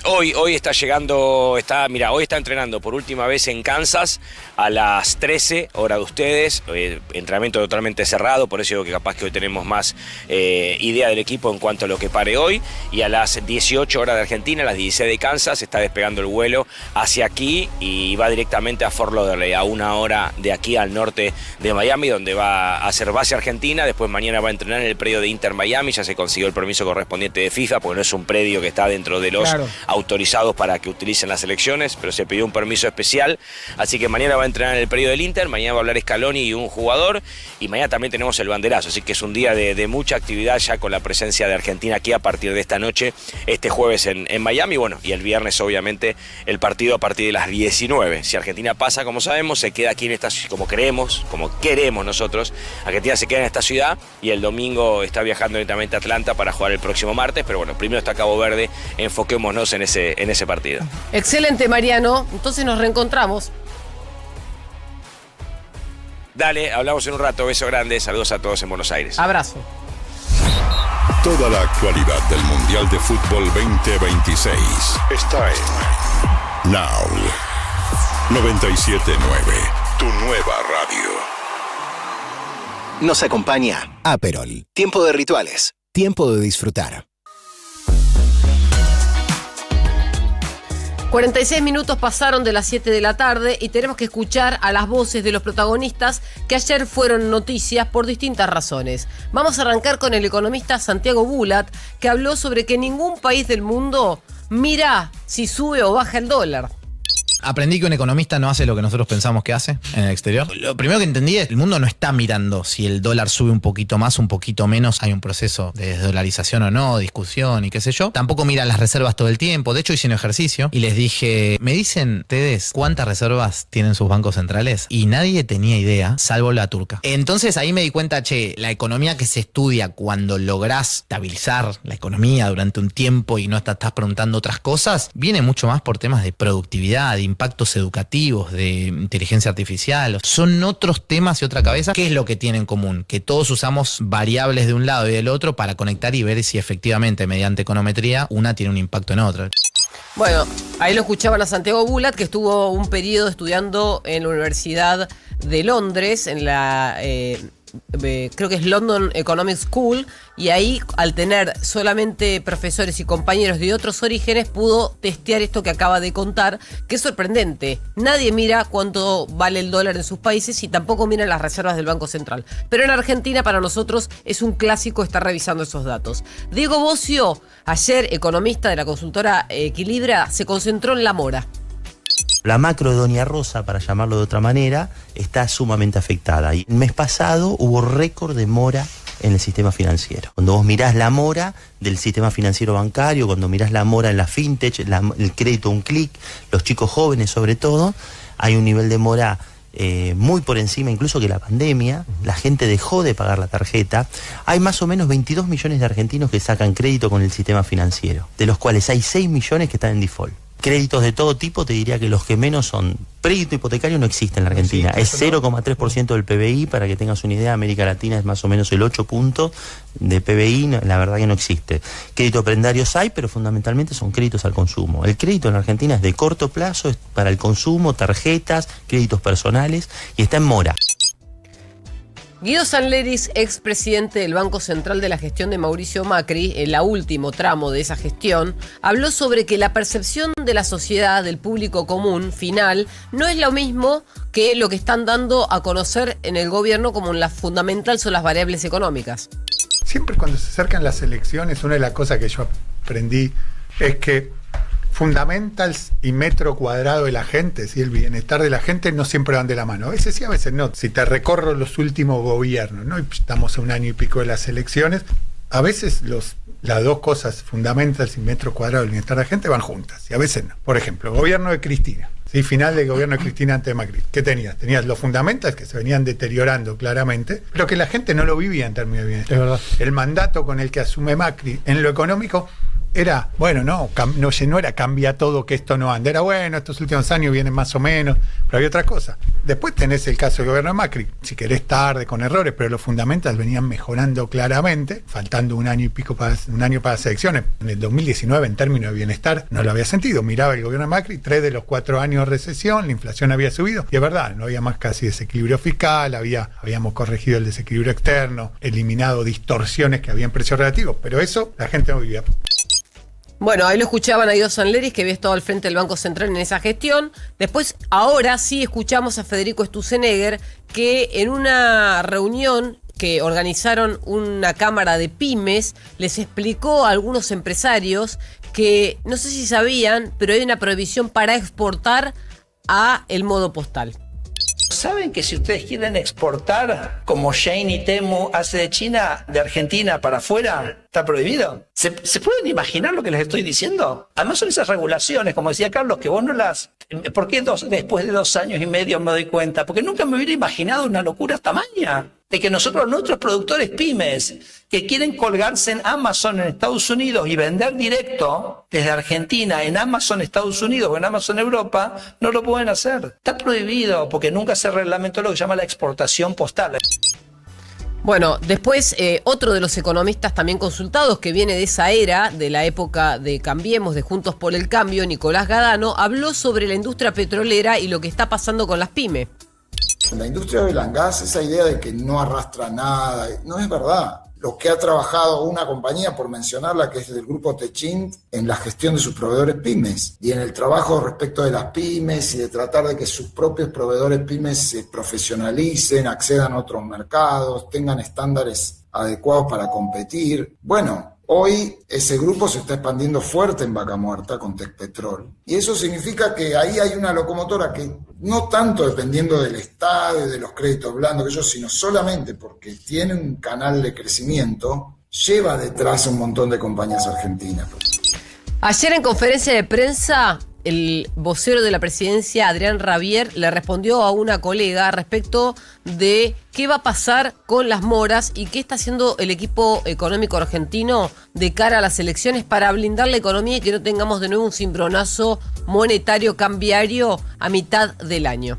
S16: Hoy está llegando, hoy está entrenando por última vez en Kansas a las 13, hora de ustedes, entrenamiento totalmente cerrado, por eso digo que capaz que hoy tenemos más idea del equipo en cuanto a lo que pare hoy, y a las 18 horas de Argentina, a las 16 de Kansas, está despegando el vuelo hacia aquí y va directamente a Fort Lauderdale, a 1 hora de aquí al norte de Miami, donde va a hacer base Argentina. Después mañana va a entrenar en el predio de Inter Miami, ya se consiguió el permiso correspondiente de FIFA, porque no es un predio que está dentro de los autorizados para que utilicen las selecciones, pero se pidió un permiso especial, así que mañana va a entrenar en el predio del Inter, mañana va a hablar Scaloni y un jugador, y mañana también tenemos el banderazo, así que es un día de mucha actividad ya con la presencia de Argentina aquí a partir de esta noche, este jueves en Miami, bueno, y el viernes obviamente el partido a partir de las 19. Si Argentina pasa, como sabemos, se queda aquí en esta ciudad, como queremos nosotros, Argentina se queda en esta ciudad, y el domingo está viajando directamente a Atlanta para jugar el próximo martes, pero bueno, primero está Cabo Verde, enfoquémonos en ese partido.
S2: Excelente, Mariano. Entonces nos reencontramos.
S16: Dale, hablamos en un rato. Beso grande. Saludos a todos en Buenos Aires.
S2: Abrazo.
S1: Toda la actualidad del Mundial de Fútbol 2026 está en Now 97.9, tu nueva radio.
S14: Nos acompaña Aperol. Tiempo de rituales. Tiempo de disfrutar.
S2: 46 minutos pasaron de las 7 de la tarde y tenemos que escuchar a las voces de los protagonistas que ayer fueron noticias por distintas razones. Vamos a arrancar con el economista Santiago Bulat, que habló sobre que ningún país del mundo mira si sube o baja el dólar.
S17: Aprendí que un economista no hace lo que nosotros pensamos que hace en el exterior. Lo primero que entendí es que el mundo no está mirando si el dólar sube un poquito más, un poquito menos. Hay un proceso de desdolarización o no, discusión y qué sé yo. Tampoco miran las reservas todo el tiempo. De hecho, hice un ejercicio y les dije, ¿me dicen ustedes cuántas reservas tienen sus bancos centrales? Y nadie tenía idea, salvo la turca. Entonces ahí me di cuenta, la economía que se estudia cuando lográs estabilizar la economía durante un tiempo y no estás preguntando otras cosas, viene mucho más por temas de productividad, de impactos educativos, de inteligencia artificial. Son otros temas y otra cabeza. ¿Qué es lo que tienen en común? Que todos usamos variables de un lado y del otro para conectar y ver si efectivamente mediante econometría una tiene un impacto en otra.
S2: Bueno, ahí lo escuchaban a Santiago Bulat, que estuvo un periodo estudiando en la Universidad de Londres, en la creo que es London Economic School, y ahí, al tener solamente profesores y compañeros de otros orígenes, pudo testear esto que acaba de contar, que es sorprendente. Nadie mira cuánto vale el dólar en sus países y tampoco miran las reservas del Banco Central. Pero en Argentina, para nosotros, es un clásico estar revisando esos datos. Diego Bocio, ayer economista de la consultora Equilibra, se concentró en la mora.
S18: La macro de Doña Rosa, para llamarlo de otra manera, está sumamente afectada. Y el mes pasado hubo récord de mora en el sistema financiero. Cuando vos mirás la mora del sistema financiero bancario, cuando mirás la mora en la fintech, el crédito a un clic, los chicos jóvenes sobre todo, hay un nivel de mora muy por encima incluso que la pandemia. La gente dejó de pagar la tarjeta. Hay más o menos 22 millones de argentinos que sacan crédito con el sistema financiero, de los cuales hay 6 millones que están en default. Créditos de todo tipo, te diría que los que menos son. Crédito hipotecario no existe en la Argentina, es 0,3% del PBI, para que tengas una idea. América Latina es más o menos el 8 puntos de PBI, la verdad que no existe. Créditos prendarios hay, pero fundamentalmente son créditos al consumo. El crédito en la Argentina es de corto plazo, es para el consumo, tarjetas, créditos personales, y está en mora.
S2: Guido Sanleris, expresidente del Banco Central de la gestión de Mauricio Macri, en el último tramo de esa gestión, habló sobre que la percepción de la sociedad, del público común final, no es lo mismo que lo que están dando a conocer en el gobierno como la fundamental son las variables económicas.
S19: Siempre cuando se acercan las elecciones, una de las cosas que yo aprendí es que fundamentals y metro cuadrado de la gente, ¿sí? El bienestar de la gente no siempre van de la mano. A veces sí, a veces no. Si te recorro los últimos gobiernos, ¿no? Y estamos a un año y pico de las elecciones, a veces las dos cosas, fundamentals y metro cuadrado del bienestar de la gente, van juntas, y a veces no. Por ejemplo, gobierno de Cristina. Sí, final del gobierno de Cristina ante Macri. ¿Qué tenías? Tenías los fundamentals que se venían deteriorando claramente, pero que la gente no lo vivía en términos de bienestar. Es verdad. El mandato con el que asume Macri en lo económico era, bueno, no era cambia todo, que esto no anda. Era, bueno, estos últimos años vienen más o menos, pero había otra cosa. Después tenés el caso del gobierno de Macri, si querés tarde, con errores, pero los fundamentals venían mejorando claramente, faltando un año para las elecciones. En el 2019, en términos de bienestar, no lo había sentido. Miraba el gobierno de Macri, 3 de los 4 años de recesión, la inflación había subido, y es verdad, no había más casi desequilibrio fiscal, habíamos corregido el desequilibrio externo, eliminado distorsiones que había en precios relativos, pero eso la gente no vivía.
S2: Bueno, ahí lo escuchaban a Guido Sanleris, que había estado al frente del Banco Central en esa gestión. Después, ahora sí escuchamos a Federico Sturzenegger, que en una reunión que organizaron una cámara de pymes, les explicó a algunos empresarios que, no sé si sabían, pero hay una prohibición para exportar a el modo postal.
S20: ¿Saben que si ustedes quieren exportar, como Shein y Temu hace de China, de Argentina para afuera, está prohibido? ¿Se pueden imaginar lo que les estoy diciendo? Además son esas regulaciones, como decía Carlos, que vos no las... ¿Por qué después de 2 años y medio me doy cuenta? Porque nunca me hubiera imaginado una locura tamaña. De que nuestros productores pymes que quieren colgarse en Amazon en Estados Unidos y vender directo desde Argentina en Amazon Estados Unidos o en Amazon Europa, no lo pueden hacer. Está prohibido porque nunca se reglamentó lo que se llama la exportación postal.
S2: Bueno, después otro de los economistas también consultados, que viene de esa era, de la época de Cambiemos, de Juntos por el Cambio, Nicolás Gadano, habló sobre la industria petrolera y lo que está pasando con las pymes.
S21: La industria del gas, esa idea de que no arrastra nada, no es verdad. Lo que ha trabajado una compañía, por mencionarla, que es del grupo Techint, en la gestión de sus proveedores pymes y en el trabajo respecto de las pymes y de tratar de que sus propios proveedores pymes se profesionalicen, accedan a otros mercados, tengan estándares adecuados para competir. Bueno, hoy ese grupo se está expandiendo fuerte en Vaca Muerta con Tecpetrol. Y eso significa que ahí hay una locomotora que no tanto dependiendo del Estado y de los créditos blandos, sino solamente porque tiene un canal de crecimiento, lleva detrás un montón de compañías argentinas.
S2: Ayer en conferencia de prensa, el vocero de la presidencia, Adrián Rabier, le respondió a una colega respecto de qué va a pasar con las moras y qué está haciendo el equipo económico argentino de cara a las elecciones para blindar la economía y que no tengamos de nuevo un cimbronazo monetario cambiario a mitad del año.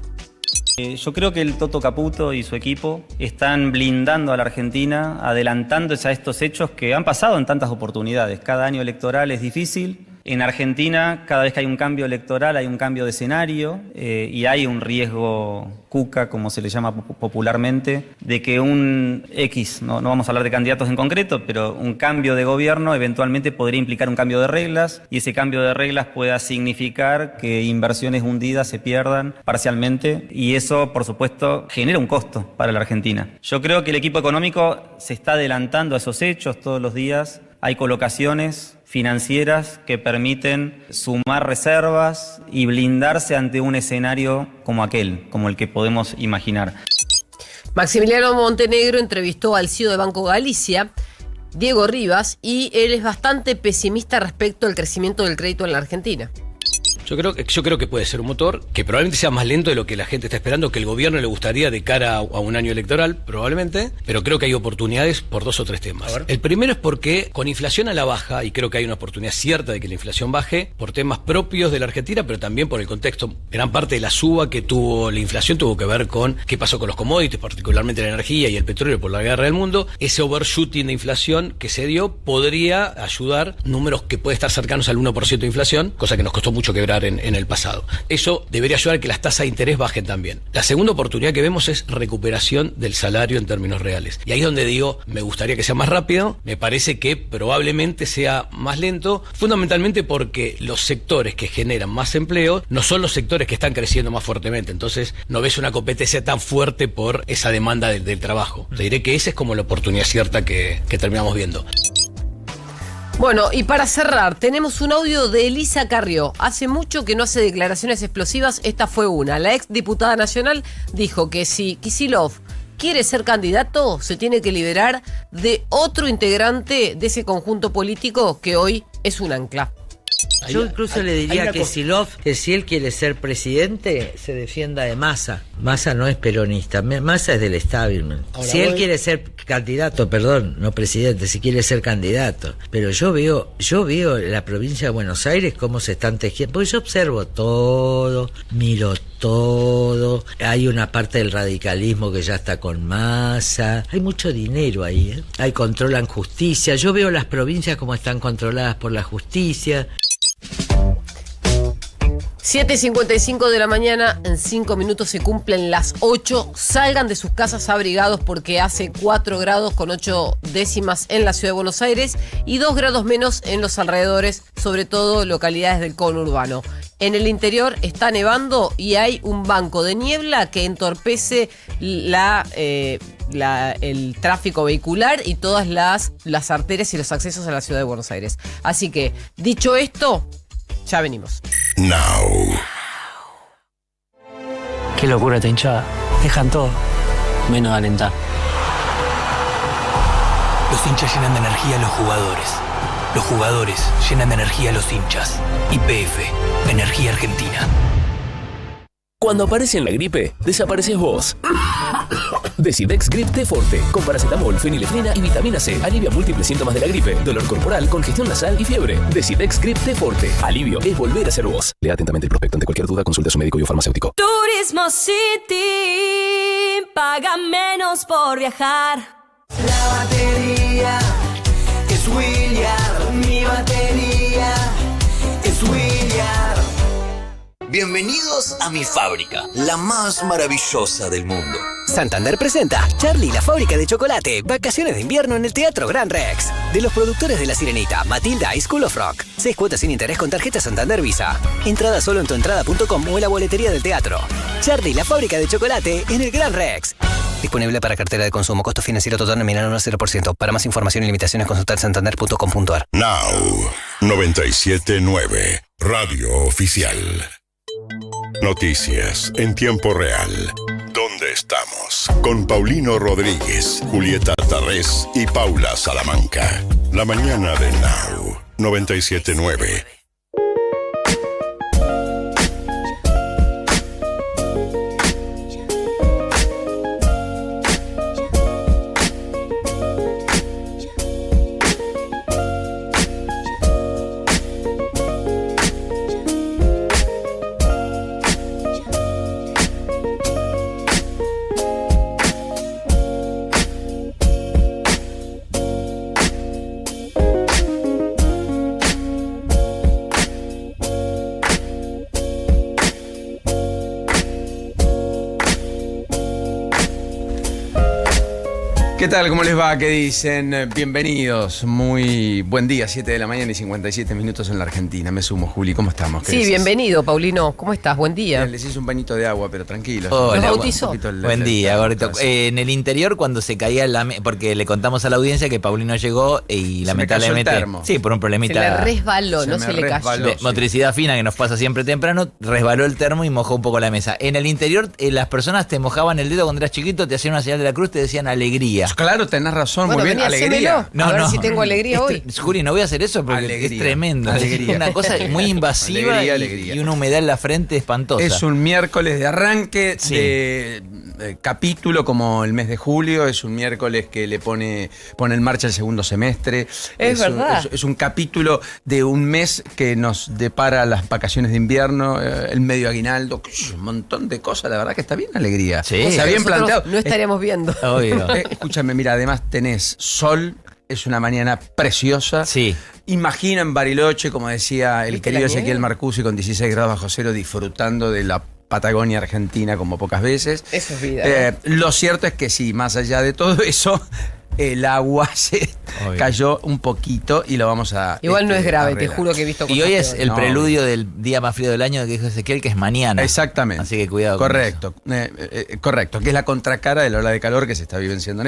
S22: Yo creo que el Toto Caputo y su equipo están blindando a la Argentina, adelantándose a estos hechos que han pasado en tantas oportunidades. Cada año electoral es difícil. En Argentina, cada vez que hay un cambio electoral, hay un cambio de escenario y hay un riesgo cuca, como se le llama popularmente, de que un X, no vamos a hablar de candidatos en concreto, pero un cambio de gobierno eventualmente podría implicar un cambio de reglas y ese cambio de reglas pueda significar que inversiones hundidas se pierdan parcialmente y eso, por supuesto, genera un costo para la Argentina. Yo creo que el equipo económico se está adelantando a esos hechos todos los días. Hay colocaciones financieras que permiten sumar reservas y blindarse ante un escenario como aquel, como el que podemos imaginar.
S2: Maximiliano Montenegro entrevistó al CEO de Banco Galicia, Diego Rivas, y él es bastante pesimista respecto al crecimiento del crédito en la Argentina.
S7: Yo creo que puede ser un motor que probablemente sea más lento de lo que la gente está esperando, que el gobierno le gustaría de cara a un año electoral, probablemente, pero creo que hay oportunidades por 2 o 3 temas. El primero es porque con inflación a la baja, y creo que hay una oportunidad cierta de que la inflación baje, por temas propios de la Argentina, pero también por el contexto. Gran parte de la suba que tuvo la inflación tuvo que ver con qué pasó con los commodities, particularmente la energía y el petróleo por la guerra del mundo. Ese overshooting de inflación que se dio podría ayudar números que puede estar cercanos al 1% de inflación, cosa que nos costó mucho quebrar en el pasado. Eso debería ayudar a que las tasas de interés bajen también. La segunda oportunidad que vemos es recuperación del salario en términos reales. Y ahí es donde digo, me gustaría que sea más rápido, me parece que probablemente sea más lento, fundamentalmente porque los sectores que generan más empleo no son los sectores que están creciendo más fuertemente. Entonces no ves una competencia tan fuerte por esa demanda del trabajo. Te diré que esa es como la oportunidad cierta que terminamos viendo.
S2: Bueno, y para cerrar, tenemos un audio de Elisa Carrió. Hace mucho que no hace declaraciones explosivas, esta fue una. La ex diputada nacional dijo que si Kicillof quiere ser candidato, se tiene que liberar de otro integrante de ese conjunto político que hoy es un ancla.
S9: Yo incluso le diría a Kicillof que si él quiere ser presidente, se defienda de Massa. Massa no es peronista, Massa es del establishment. Si él quiere ser candidato, perdón, no presidente, si quiere ser candidato. Pero yo veo la provincia de Buenos Aires cómo se están tejiendo, porque yo observo todo, miro todo. Hay una parte del radicalismo que ya está con Massa. Hay mucho dinero ahí, ¿eh? Ahí controlan justicia. Yo veo las provincias como están controladas por la justicia.
S2: 7:55 de la mañana, en 5 minutos se cumplen las 8. Salgan de sus casas abrigados porque hace 4 grados con 8 décimas en la ciudad de Buenos Aires y 2 grados menos en los alrededores, sobre todo localidades del conurbano. En el interior está nevando y hay un banco de niebla que entorpece el tráfico vehicular y todas las arterias y los accesos a la ciudad de Buenos Aires. Así que, dicho esto, ya venimos.
S1: Now.
S23: Qué locura esta hinchada. Dejan todo, menos de alentar.
S24: Los hinchas llenan de energía a los jugadores. Los jugadores llenan de energía a los hinchas. YPF, Energía Argentina.
S25: Cuando aparece en la gripe, desapareces vos. Decidex Grip T Forte, con paracetamol, fenilefrina y vitamina C. Alivia múltiples síntomas de la gripe, dolor corporal, congestión nasal y fiebre. Decidex Grip T Forte. Alivio es volver a ser vos. Lea atentamente el prospecto. Ante cualquier duda, consulte a su médico y o farmacéutico.
S26: Turismo City, paga menos por viajar.
S15: La batería es Williard, mi batería es Williard.
S12: Bienvenidos a mi fábrica, la más maravillosa del mundo.
S13: Santander presenta Charlie, la fábrica de chocolate. Vacaciones de invierno en el Teatro Gran Rex. De los productores de La Sirenita, Matilda y School of Rock. 6 cuotas sin interés con tarjeta Santander Visa. Entrada solo en tuentrada.com o en la boletería del teatro. Charlie, la fábrica de chocolate en el Gran Rex. Disponible para cartera de consumo. Costo financiero total nominal 0%. Para más información y limitaciones consultar santander.com.ar.
S1: Now 97.9 Radio Oficial. Noticias en tiempo real. ¿Dónde estamos? Con Paulino Rodríguez, Julieta Tarrés y Paula Salamanca. La mañana de Now 97.9.
S3: ¿Qué tal? ¿Cómo les va? ¿Qué dicen? Bienvenidos. Muy buen día, 7 de la mañana y 57 minutos en la Argentina. Me sumo, Juli. ¿Cómo estamos?
S2: Sí, bienvenido, Paulino. ¿Cómo estás? Buen día.
S3: Les hice un bañito de agua, pero tranquilo.
S5: Hola,
S2: ¿Los bautizó?
S5: Buen día, gordito. En el interior, cuando se caía porque le contamos a la audiencia que Paulino llegó y lamentablemente.
S3: Me cayó el termo.
S5: Sí, por un problemita.
S2: Se le resbaló, no se le cayó.
S5: De motricidad fina que nos pasa siempre temprano, resbaló el termo y mojó un poco la mesa. En el interior, las personas te mojaban el dedo cuando eras chiquito, te hacían una señal de la cruz, te decían alegría.
S3: Claro, tenés razón,
S2: Bueno,
S3: muy bien.
S2: vení,
S3: Alegría.
S2: hacémelo. A ver si tengo alegría hoy.
S5: Juli, no voy a hacer eso porque
S3: Alegría.
S5: es tremendo.
S3: Alegría.
S5: Es una cosa muy invasiva
S3: Alegría.
S5: y una humedad en la frente espantosa.
S3: Es un miércoles de arranque de capítulo como el mes de julio. Es un miércoles que le pone en marcha el segundo semestre.
S2: Es verdad.
S3: Es un capítulo de un mes que nos depara las vacaciones de invierno, el medio aguinaldo, un montón de cosas. La verdad que está bien alegría.
S5: Sí.
S3: Está bien
S2: Nosotros
S3: planteado.
S2: No estaríamos viendo.
S5: Obvio.
S3: Escúchame, mira, además tenés sol. Es una mañana preciosa.
S5: Sí.
S3: Imagino en Bariloche, como decía el
S2: ¿Viste
S3: querido
S2: la nieve?
S3: Ezequiel Marcusi, con 16 grados bajo cero, disfrutando de la Patagonia Argentina como pocas veces.
S2: Eso es vida.
S3: Lo cierto es que sí, más allá de todo eso, el agua se cayó un poquito y lo vamos a.
S2: Igual no es grave, te
S3: arreglar.
S2: juro que he visto cosas
S5: Y hoy es
S2: peores.
S5: el
S3: No.
S5: preludio del día más frío del año que dijo Ezequiel, que es mañana.
S3: Exactamente.
S5: Así que cuidado con
S3: Correcto. Correcto, que es la contracara de la ola de calor que se está vivenciando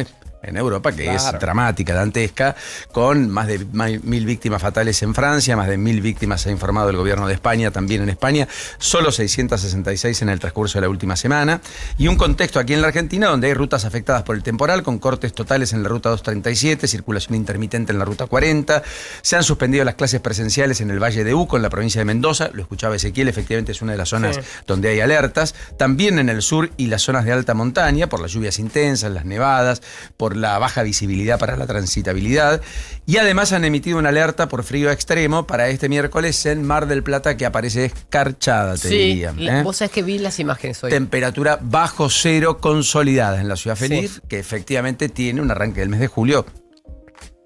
S3: en Europa, que es dramática, dantesca, con más de 1.000 víctimas fatales en Francia, más de 1.000 víctimas ha informado el gobierno de España, también en España, solo 666 en el transcurso de la última semana, y un contexto aquí en la Argentina donde hay rutas afectadas por el temporal, con cortes totales en la ruta 237, circulación intermitente en la ruta 40, se han suspendido las clases presenciales en el Valle de Uco, en la provincia de Mendoza, lo escuchaba Ezequiel, efectivamente es una de las zonas donde hay alertas, también en el sur y las zonas de alta montaña, por las lluvias intensas, las nevadas, por la baja visibilidad para la transitabilidad, y además han emitido una alerta por frío extremo para este miércoles en Mar del Plata, que aparece escarchada, te diría.
S2: Vos sabés que vi las imágenes hoy.
S3: Temperatura bajo cero consolidada en la ciudad feliz, que efectivamente tiene un arranque del mes de julio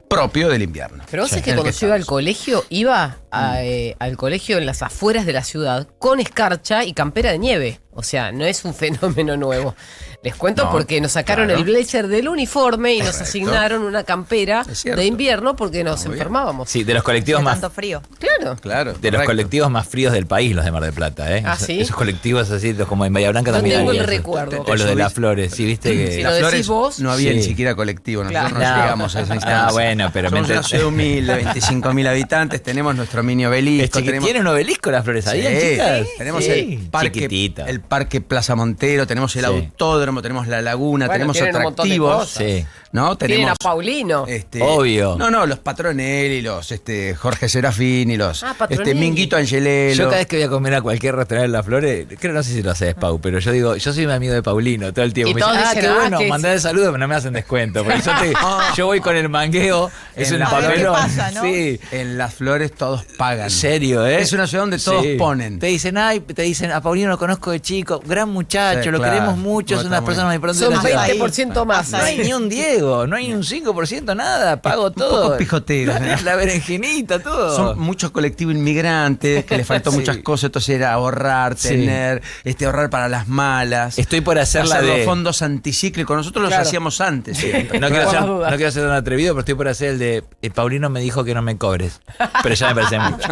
S3: propio del invierno.
S2: Pero vos sabés que cuando yo iba al colegio, iba al colegio en las afueras de la ciudad con escarcha y campera de nieve. O sea, no es un fenómeno nuevo. Les cuento porque nos sacaron el blazer del uniforme y nos asignaron una campera de invierno porque nos enfermábamos.
S5: Sí, de los colectivos más.
S4: Tanto frío.
S2: Claro.
S5: De los colectivos más fríos del país, los de Mar del Plata, ¿eh?
S2: ¿Ah, sí?
S5: Esos colectivos así, como en Bahía Blanca
S2: No
S5: también.
S2: tengo
S5: había
S2: el
S5: eso.
S2: recuerdo.
S5: O los de las flores, sí, viste que.
S2: Si lo decís vos.
S3: No había
S5: Sí.
S3: ni siquiera colectivo, nosotros
S2: Claro.
S3: no llegamos a esa instancia.
S5: Ah, bueno, pero
S3: somos una ciudad humilde, 25.000 habitantes, tenemos nuestro mini obelisco.
S5: ¿Tiene un obelisco las flores ahí,
S3: Sí,
S5: chicas?
S3: tenemos
S5: Sí.
S3: el parque Plaza Montero, tenemos el autódromo, tenemos la laguna,
S2: Bueno,
S3: tenemos
S2: tienen un montón de
S3: atractivos.
S2: cosas.
S5: Sí.
S3: ¿No?
S2: Tienen
S3: Tenemos
S2: a Paulino.
S5: Obvio.
S3: No, los Patronelli, los Jorge Serafín y los
S2: Patronelli.
S3: Minguito Angelello.
S5: Yo cada vez que voy a comer a cualquier restaurante en Las Flores, creo no sé si lo haces, Pau, pero yo digo, yo soy un amigo de Paulino todo el tiempo.
S2: Y
S5: Me
S2: todos
S5: dicen,
S2: dicen,
S5: qué bueno,
S2: que
S5: mandá el saludo, pero no me hacen descuento. Porque yo voy con el mangueo, es
S3: En
S5: un
S3: la-
S5: papelón.
S4: ¿Qué pasa, no?
S5: Sí.
S3: En Las Flores todos pagan.
S5: En serio, ¿eh?
S3: Es una ciudad donde todos
S5: Sí.
S3: ponen.
S5: Te dicen, a Paulino lo conozco de chico, gran muchacho,
S3: Sí,
S5: lo
S3: claro.
S5: queremos mucho, es
S3: Bueno,
S5: una
S3: está
S5: persona
S3: muy
S5: muy importante
S2: Son
S5: de la ciudad.
S2: 20% más.
S5: No hay ni un Diego, no hay ni un 5%, nada, pago todo.
S3: poco pijoteros, ¿no?
S5: La berenjenita, todo.
S3: Son muchos colectivos inmigrantes que les faltó
S5: Sí.
S3: muchas cosas, entonces era ahorrar,
S5: Sí.
S3: tener, ahorrar para las malas.
S5: Estoy por hacer la
S3: los
S5: de...
S3: fondos anticíclicos, nosotros los
S2: Claro.
S3: hacíamos antes.
S5: Sí,
S3: siempre.
S5: no quiero,
S2: Por
S5: ser,
S2: las dudas.
S5: no quiero ser tan atrevido, pero estoy por hacer el de Paulino me dijo que no me cobres. Pero ya me parece mucho.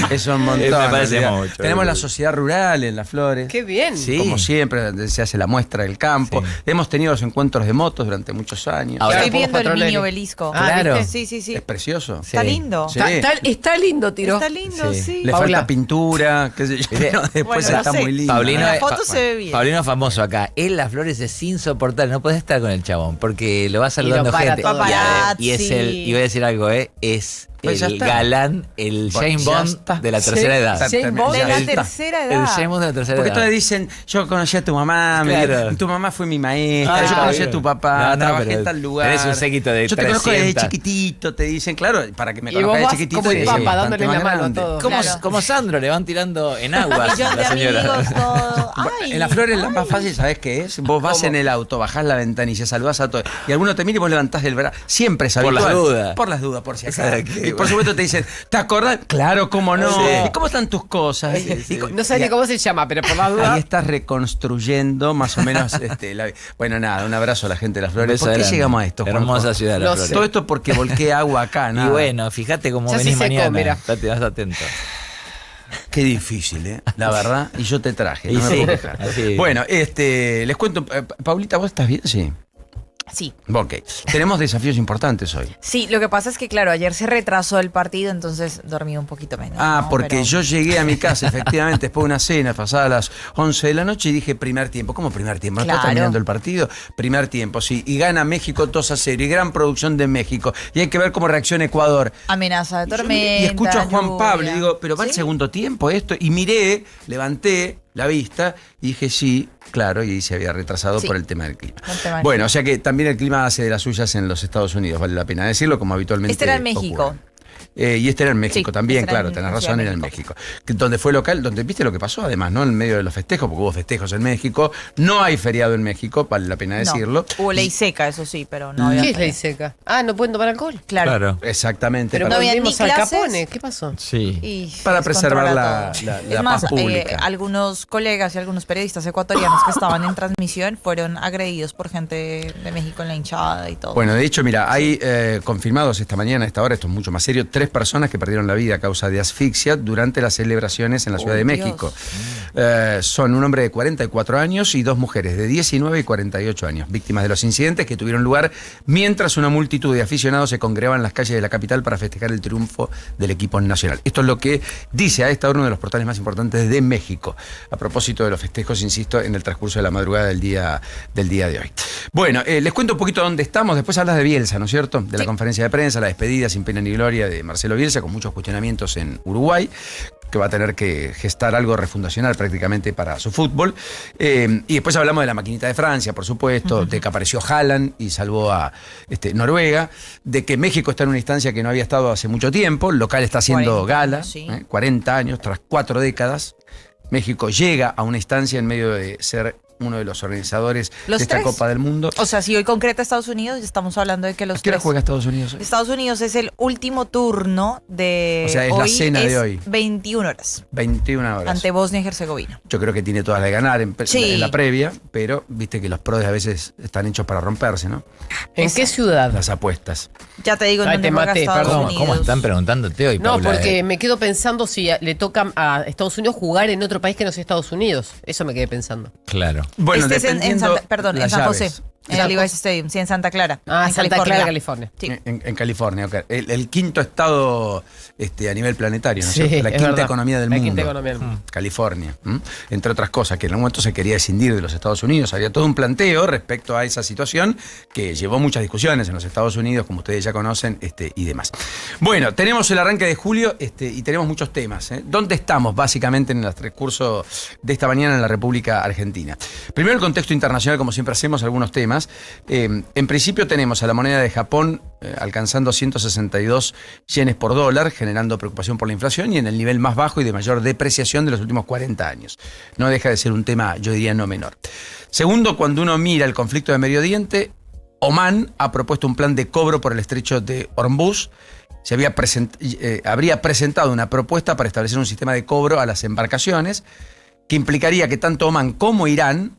S3: Eso es un montón.
S5: Me parece
S3: en realidad.
S5: mucho.
S3: Tenemos la sociedad rural en Las Flores.
S2: Qué bien.
S5: Sí.
S3: Como siempre, donde se hace la muestra del campo.
S5: Sí.
S3: Hemos tenido los encuentros de motos durante muchos años.
S5: Ahora,
S4: Estoy
S2: por
S4: viendo el
S2: Patronelli.
S4: mini obelisco.
S5: Claro.
S4: ¿viste? Sí.
S3: Es precioso.
S4: Está lindo.
S3: Sí.
S2: Está lindo, Tiro.
S4: Está lindo,
S5: Sí.
S4: sí.
S3: Le
S2: Paula.
S3: falta pintura, qué sé yo. Pero después
S4: Bueno,
S3: está
S4: no sé.
S3: muy lindo.
S5: Paulino,
S4: En la foto se ve bien.
S5: Paulino famoso acá. Él Las Flores es insoportable. No podés estar con el chabón porque lo va saludando
S2: Y lo para
S5: gente.
S2: todo.
S5: Y es el, y voy a decir algo, es
S3: Pues ya
S5: el
S3: está.
S5: galán, el James
S3: Ya
S5: Bond
S3: está.
S5: de la tercera edad.
S2: James Bond
S4: De
S3: Ya
S4: la
S3: está.
S4: tercera
S5: El
S4: edad.
S5: James Bond de la tercera
S3: Porque
S5: edad.
S3: todos dicen, yo conocí a tu mamá,
S5: Claro.
S3: tu mamá fue mi maestra,
S5: Ah,
S3: yo conocí
S5: bien.
S3: a tu papá,
S5: No,
S3: trabajé
S5: pero
S3: en tal lugar.
S5: tenés un séquito de
S3: yo te conozco desde
S5: 300.
S3: chiquitito, te dicen, claro, para que me
S2: Y vos
S3: conozcas de
S2: vas
S3: chiquitito.
S2: como el
S3: y
S2: Papa,
S3: bastante
S2: dándole
S3: más
S2: la mano a
S3: grande.
S2: todos.
S5: Como,
S4: Claro.
S5: como Sandro, le van tirando en aguas
S4: Millón de
S5: la señora.
S4: amigos, todo. Ay,
S3: En Las Flores la más fácil, ¿sabés qué es? Vos vas en el auto, bajás la ventanilla, saludás a todos. Y alguno te mira y vos levantás el brazo. Siempre es
S5: Por las
S3: habitual.
S5: dudas.
S3: Por las dudas, por si acaso.
S5: ¿Sabes qué?
S3: Y y por supuesto te dicen, ¿te acordás? Claro, cómo no.
S5: Sí.
S3: ¿Y cómo están tus cosas?
S2: No sé ni cómo se llama, pero por la duda.
S3: Ahí estás reconstruyendo más o menos Bueno, nada, un abrazo a la gente de Las Flores. ¿Por qué llegamos a esto, Juanjo?
S5: Hermosa ciudad de Las Flores.
S3: Todo esto porque volqué agua acá, nada.
S5: Y bueno, fíjate cómo
S2: Ya
S5: venís
S2: se secó,
S5: mañana.
S2: mira.
S5: Te vas atento.
S3: Qué difícil, la verdad. Y yo te traje,
S5: Y
S3: no me
S5: sí,
S3: puedo quejar.
S5: así.
S3: Bueno, les cuento. Paulita, ¿vos estás bien? Sí.
S4: Sí.
S3: Ok. Tenemos desafíos importantes hoy.
S4: Sí, lo que pasa es que, claro, ayer se retrasó el partido, entonces dormí un poquito menos.
S3: Ah,
S4: ¿no?
S3: porque
S4: Pero-
S3: yo llegué a mi casa, efectivamente, después de una cena pasada las 11 de la noche y dije primer tiempo. ¿Cómo primer tiempo? ¿No está
S4: Claro.
S3: terminando el partido? Primer tiempo, sí. Y gana México 2-0 y gran producción de México. Y hay que ver cómo reacciona Ecuador.
S4: Amenaza de tormenta.
S3: Y escucho a Juan
S4: lluvia.
S3: Pablo y digo, pero va el segundo tiempo esto. Y miré, levanté la vista y dije, sí, claro, y se había retrasado
S4: Sí.
S3: por el tema del clima.
S4: El tema del
S3: Bueno, o sea que también el clima hace de las suyas en los Estados Unidos, vale la pena decirlo, como habitualmente
S4: Este era en México.
S3: ocurre. Y este era en México
S4: Sí,
S3: también,
S4: este era
S3: claro,
S4: en
S3: tenés
S4: la
S3: razón,
S4: Ciudad de
S3: era en México. Donde fue local, donde viste lo que pasó además, ¿no? En medio de los festejos, porque hubo festejos en México. No hay feriado en México, vale la pena decirlo.
S4: No, hubo ley seca, eso sí, pero no había.
S2: ¿Qué es ley seca? Ah, ¿no pueden tomar alcohol?
S4: Claro.
S3: Exactamente.
S2: Pero
S4: no había ni
S2: volvimos al
S4: clases.
S2: Capone. ¿Qué pasó?
S5: Sí.
S4: Y
S3: Para
S4: se
S3: preservar
S4: descontrola
S3: la
S4: todo. Es más,
S3: paz pública.
S4: algunos colegas y algunos periodistas ecuatorianos que estaban en transmisión fueron agredidos por gente de México en la hinchada y todo.
S3: Bueno, de hecho, mira, hay confirmados esta mañana, a esta hora, esto es mucho más serio, 3 personas que perdieron la vida a causa de asfixia durante las celebraciones en la Ciudad de
S4: Dios.
S3: México. Son un hombre de 44 años y 2 mujeres de 19 y 48 años, víctimas de los incidentes que tuvieron lugar mientras una multitud de aficionados se congregaban en las calles de la capital para festejar el triunfo del equipo nacional. Esto es lo que dice a esta hora uno de los portales más importantes de México, a propósito de los festejos, insisto, en el transcurso de la madrugada del día de hoy. Bueno, les cuento un poquito dónde estamos, después hablas de Bielsa, ¿no es cierto? De la conferencia de prensa, la despedida sin pena ni gloria de Marcelo Bielsa, con muchos cuestionamientos en Uruguay, que va a tener que gestar algo refundacional prácticamente para su fútbol. Y después hablamos de la maquinita de Francia, por supuesto, de que apareció Haaland y salvó a Noruega, de que México está en una instancia que no había estado hace mucho tiempo, el local está haciendo
S4: 40
S3: gala,
S4: años, sí.
S3: 40 años, tras 4 décadas. México llega a una instancia en medio de ser uno de los organizadores
S4: Los
S3: de esta
S4: tres.
S3: Copa del Mundo.
S4: O sea, si hoy concreta Estados Unidos, estamos hablando de que los
S3: ¿A qué hora
S4: tres.
S3: juega Estados Unidos hoy?
S4: Estados Unidos es el último turno de.
S3: O sea, es la cena de hoy.
S4: 21 horas.
S3: 21 horas.
S4: Ante Bosnia y Herzegovina.
S3: Yo creo que tiene todas las de ganar
S4: Sí.
S3: en la previa, pero viste que los pros a veces están hechos para romperse, ¿no?
S2: ¿En qué ciudad?
S3: Las apuestas.
S4: Ya te digo, en
S2: Ay,
S4: dónde
S2: te
S4: juega
S2: maté,
S4: Estados
S2: perdón.
S4: Unidos.
S5: ¿Cómo están preguntándote hoy,
S2: No,
S5: Paula?
S2: porque me quedo pensando si le toca a Estados Unidos jugar en otro país que no sea Estados Unidos. Eso me quedé pensando.
S5: Claro.
S3: Bueno,
S4: Este es en
S3: dependiendo
S4: en
S3: las
S4: San
S3: llaves.
S4: José, en el Levi's Stadium, sí, en Santa Clara.
S2: Ah,
S4: en
S2: Santa Clara, California.
S4: Sí.
S3: En California, ok. El quinto estado a nivel planetario, ¿no es
S2: Sí,
S3: cierto? La
S2: es
S3: quinta
S2: verdad.
S3: economía del
S2: La
S3: mundo.
S2: quinta economía del mundo.
S3: California, entre otras cosas, que en algún momento se quería escindir de los Estados Unidos. Había todo un planteo respecto a esa situación que llevó muchas discusiones en los Estados Unidos, como ustedes ya conocen, y demás. Bueno, tenemos el arranque de julio y tenemos muchos temas. ¿Dónde estamos básicamente en el transcurso de esta mañana en la República Argentina? Primero el contexto internacional, como siempre hacemos, algunos temas. En principio tenemos a la moneda de Japón alcanzando 162 yenes por dólar, generando preocupación por la inflación y en el nivel más bajo y de mayor depreciación de los últimos 40 años. No deja de ser un tema, yo diría, no menor. Segundo, cuando uno mira el conflicto de Medio Oriente, Omán ha propuesto un plan de cobro por el estrecho de Hormuz. Habría presentado una propuesta para establecer un sistema de cobro a las embarcaciones que implicaría que tanto Omán como Irán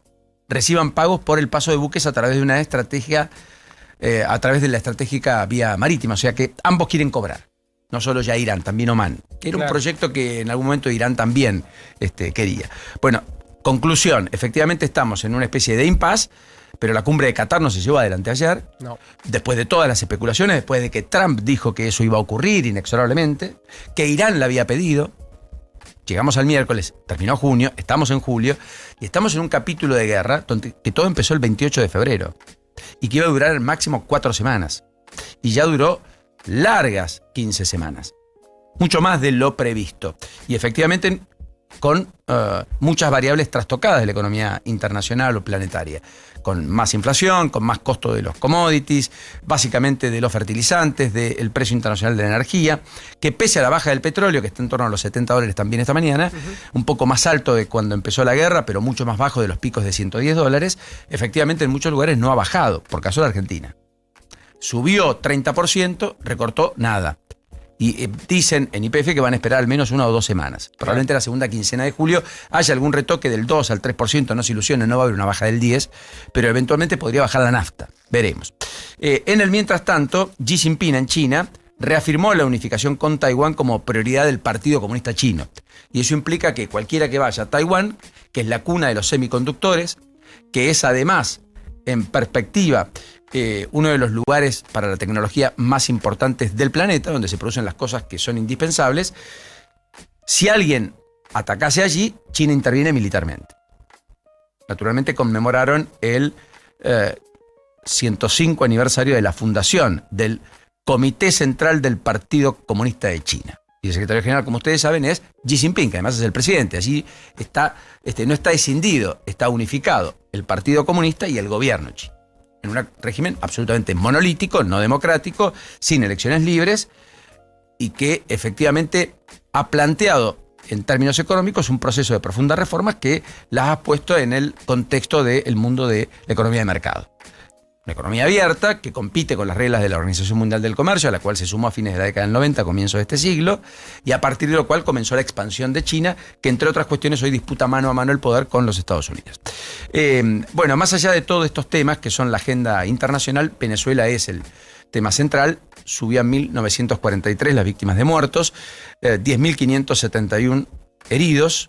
S3: reciban pagos por el paso de buques a través de una estrategia, a través de la estratégica vía marítima. O sea que ambos quieren cobrar. No solo ya Irán, también Omán. Que era un proyecto que en algún momento Irán también quería. Bueno, conclusión. Efectivamente estamos en una especie de impasse, pero la cumbre de Qatar no se llevó adelante ayer.
S2: No.
S3: Después de todas las especulaciones, después de que Trump dijo que eso iba a ocurrir inexorablemente, que Irán la había pedido. Llegamos al miércoles, terminó junio, estamos en julio, y estamos en un capítulo de guerra que todo empezó el 28 de febrero y que iba a durar máximo 4 semanas. Y ya duró largas 15 semanas. Mucho más de lo previsto. Y efectivamente con muchas variables trastocadas de la economía internacional o planetaria. Con más inflación, con más costo de los commodities, básicamente de los fertilizantes, del precio internacional de la energía, que pese a la baja del petróleo, que está en torno a los $70 también esta mañana, un poco más alto de cuando empezó la guerra, pero mucho más bajo de los picos de $110, efectivamente en muchos lugares no ha bajado, por caso de Argentina. Subió 30%, recortó nada. Y dicen en YPF que van a esperar al menos 1 o 2 semanas. Probablemente la segunda quincena de julio haya algún retoque del 2 al 3%, no se ilusionen, no va a haber una baja del 10%, pero eventualmente podría bajar la nafta. Veremos. En el mientras tanto, Xi Jinping en China reafirmó la unificación con Taiwán como prioridad del Partido Comunista Chino. Y eso implica que cualquiera que vaya a Taiwán, que es la cuna de los semiconductores, que es además, en perspectiva, uno de los lugares para la tecnología más importantes del planeta, donde se producen las cosas que son indispensables, si alguien atacase allí, China interviene militarmente. Naturalmente conmemoraron el 105 aniversario de la fundación del Comité Central del Partido Comunista de China. Y el secretario general, como ustedes saben, es Xi Jinping, que además es el presidente. Allí está, no está escindido, está unificado el Partido Comunista y el gobierno chino. En un régimen absolutamente monolítico, no democrático, sin elecciones libres, y que efectivamente ha planteado en términos económicos un proceso de profundas reformas que las ha puesto en el contexto del mundo de la economía de mercado. Una economía abierta que compite con las reglas de la Organización Mundial del Comercio, a la cual se sumó a fines de la década del 90, a comienzos de este siglo, y a partir de lo cual comenzó la expansión de China, que entre otras cuestiones hoy disputa mano a mano el poder con los Estados Unidos. Bueno, más allá de todos estos temas que son la agenda internacional, Venezuela es el tema central. Subió a 1.943 las víctimas de muertos, 10.571 heridos.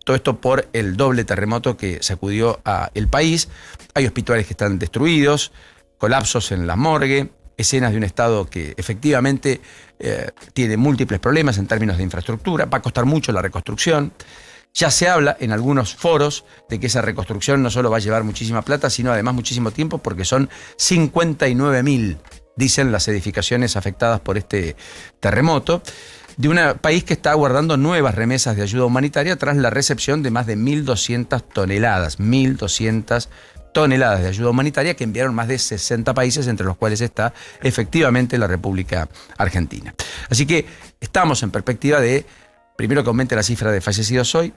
S3: Todo esto por el doble terremoto que sacudió al país. Hay hospitales que están destruidos, colapsos en la morgue, escenas de un estado que efectivamente tiene múltiples problemas en términos de infraestructura. Va a costar mucho la reconstrucción. Ya se habla en algunos foros de que esa reconstrucción no solo va a llevar muchísima plata, sino además muchísimo tiempo, porque son 59.000, dicen las edificaciones afectadas por este terremoto, de un país que está aguardando nuevas remesas de ayuda humanitaria tras la recepción de más de 1.200 toneladas. 1.200 toneladas de ayuda humanitaria que enviaron más de 60 países, entre los cuales está efectivamente la República Argentina. Así que estamos en perspectiva de, primero, que aumente la cifra de fallecidos hoy.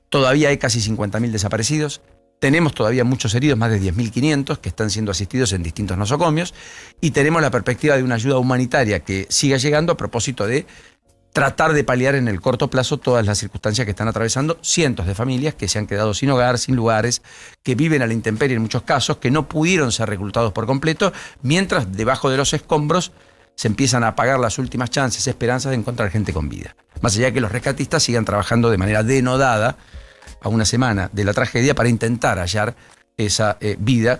S3: Todavía hay casi 50.000 desaparecidos. Tenemos todavía muchos heridos, más de 10.500, que están siendo asistidos en distintos nosocomios. Y tenemos la perspectiva de una ayuda humanitaria que siga llegando a propósito de tratar de paliar en el corto plazo todas las circunstancias que están atravesando cientos de familias que se han quedado sin hogar, sin lugares, que viven a la intemperie en muchos casos, que no pudieron ser reclutados por completo, mientras debajo de los escombros se empiezan a apagar las últimas chances, esperanzas de encontrar gente con vida. Más allá de que los rescatistas sigan trabajando de manera denodada a una semana de la tragedia para intentar hallar esa vida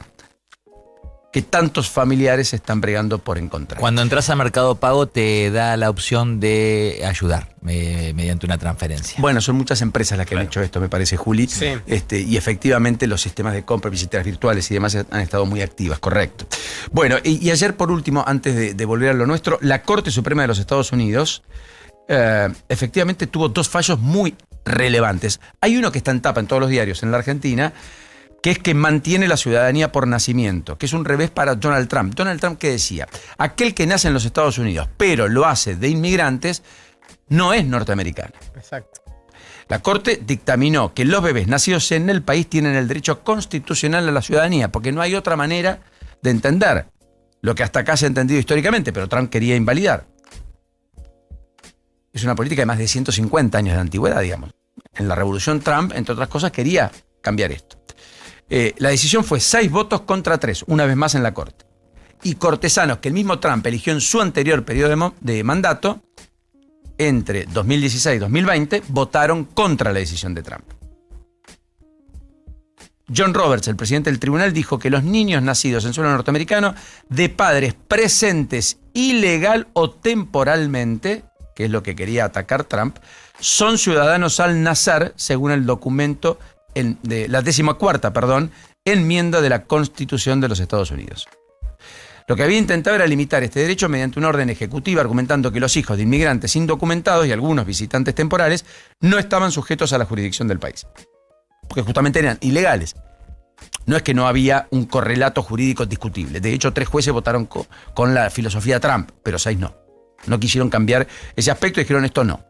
S3: que tantos familiares están bregando por encontrar.
S5: Cuando entras a Mercado Pago te da la opción de ayudar mediante una transferencia.
S3: Bueno, son muchas empresas las que han hecho esto, me parece, Juli.
S2: Sí.
S3: Y efectivamente los sistemas de compra, billeteras virtuales y demás han estado muy activas, correcto. Bueno, y ayer, por último, antes de volver a lo nuestro, la Corte Suprema de los Estados Unidos efectivamente tuvo 2 fallos muy relevantes. Hay uno que está en tapa en todos los diarios en la Argentina, que es que mantiene la ciudadanía por nacimiento, que es un revés para Donald Trump. Donald Trump, ¿qué decía? Aquel que nace en los Estados Unidos, pero lo hace de inmigrantes, no es norteamericano.
S2: Exacto.
S3: La Corte dictaminó que los bebés nacidos en el país tienen el derecho constitucional a la ciudadanía, porque no hay otra manera de entender lo que hasta acá se ha entendido históricamente, pero Trump quería invalidar. Es una política de más de 150 años de antigüedad, digamos. En la Revolución Trump, entre otras cosas, quería cambiar esto. La decisión fue 6 votos contra 3, una vez más en la Corte. Y cortesanos que el mismo Trump eligió en su anterior periodo de mandato, entre 2016 y 2020, votaron contra la decisión de Trump. John Roberts, el presidente del tribunal, dijo que los niños nacidos en suelo norteamericano de padres presentes ilegal o temporalmente, que es lo que quería atacar Trump, son ciudadanos al nacer, según el documento de la 14ª, enmienda de la Constitución de los Estados Unidos. Lo que había intentado era limitar este derecho mediante una orden ejecutiva, argumentando que los hijos de inmigrantes indocumentados y algunos visitantes temporales no estaban sujetos a la jurisdicción del país, porque justamente eran ilegales. No es que no había un correlato jurídico discutible. De hecho, 3 jueces votaron con la filosofía Trump, pero 6 no. No quisieron cambiar ese aspecto y dijeron esto no.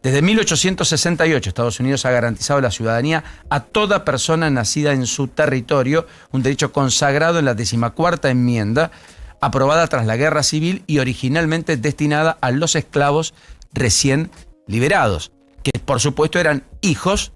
S3: Desde 1868 Estados Unidos ha garantizado la ciudadanía a toda persona nacida en su territorio, un derecho consagrado en la 14ª enmienda aprobada tras la Guerra Civil y originalmente destinada a los esclavos recién liberados, que por supuesto eran hijos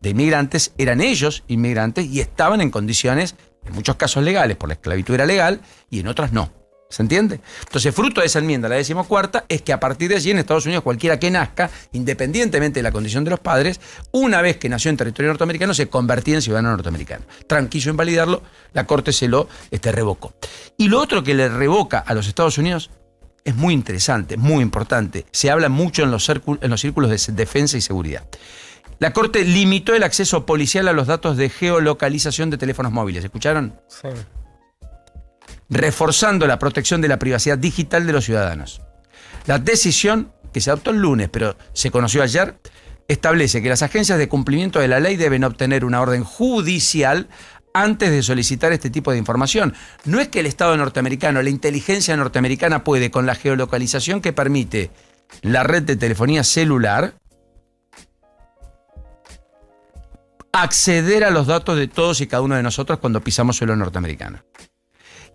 S3: de inmigrantes, eran ellos inmigrantes y estaban en condiciones, en muchos casos legales, por la esclavitud era legal y en otras no. ¿Se entiende? Entonces, fruto de esa enmienda, la 14ª, es que a partir de allí en Estados Unidos cualquiera que nazca, independientemente de la condición de los padres, una vez que nació en territorio norteamericano, se convertía en ciudadano norteamericano. Quiso invalidarlo, la Corte se lo revocó. Y lo otro que le revoca a los Estados Unidos es muy interesante, muy importante. Se habla mucho en los círculos de defensa y seguridad. La Corte limitó el acceso policial a los datos de geolocalización de teléfonos móviles. ¿Escucharon?
S2: Sí.
S3: Reforzando la protección de la privacidad digital de los ciudadanos. La decisión, que se adoptó el lunes, pero se conoció ayer, establece que las agencias de cumplimiento de la ley deben obtener una orden judicial antes de solicitar este tipo de información. No es que el Estado norteamericano, la inteligencia norteamericana puede, con la geolocalización que permite la red de telefonía celular, acceder a los datos de todos y cada uno de nosotros cuando pisamos suelo norteamericano.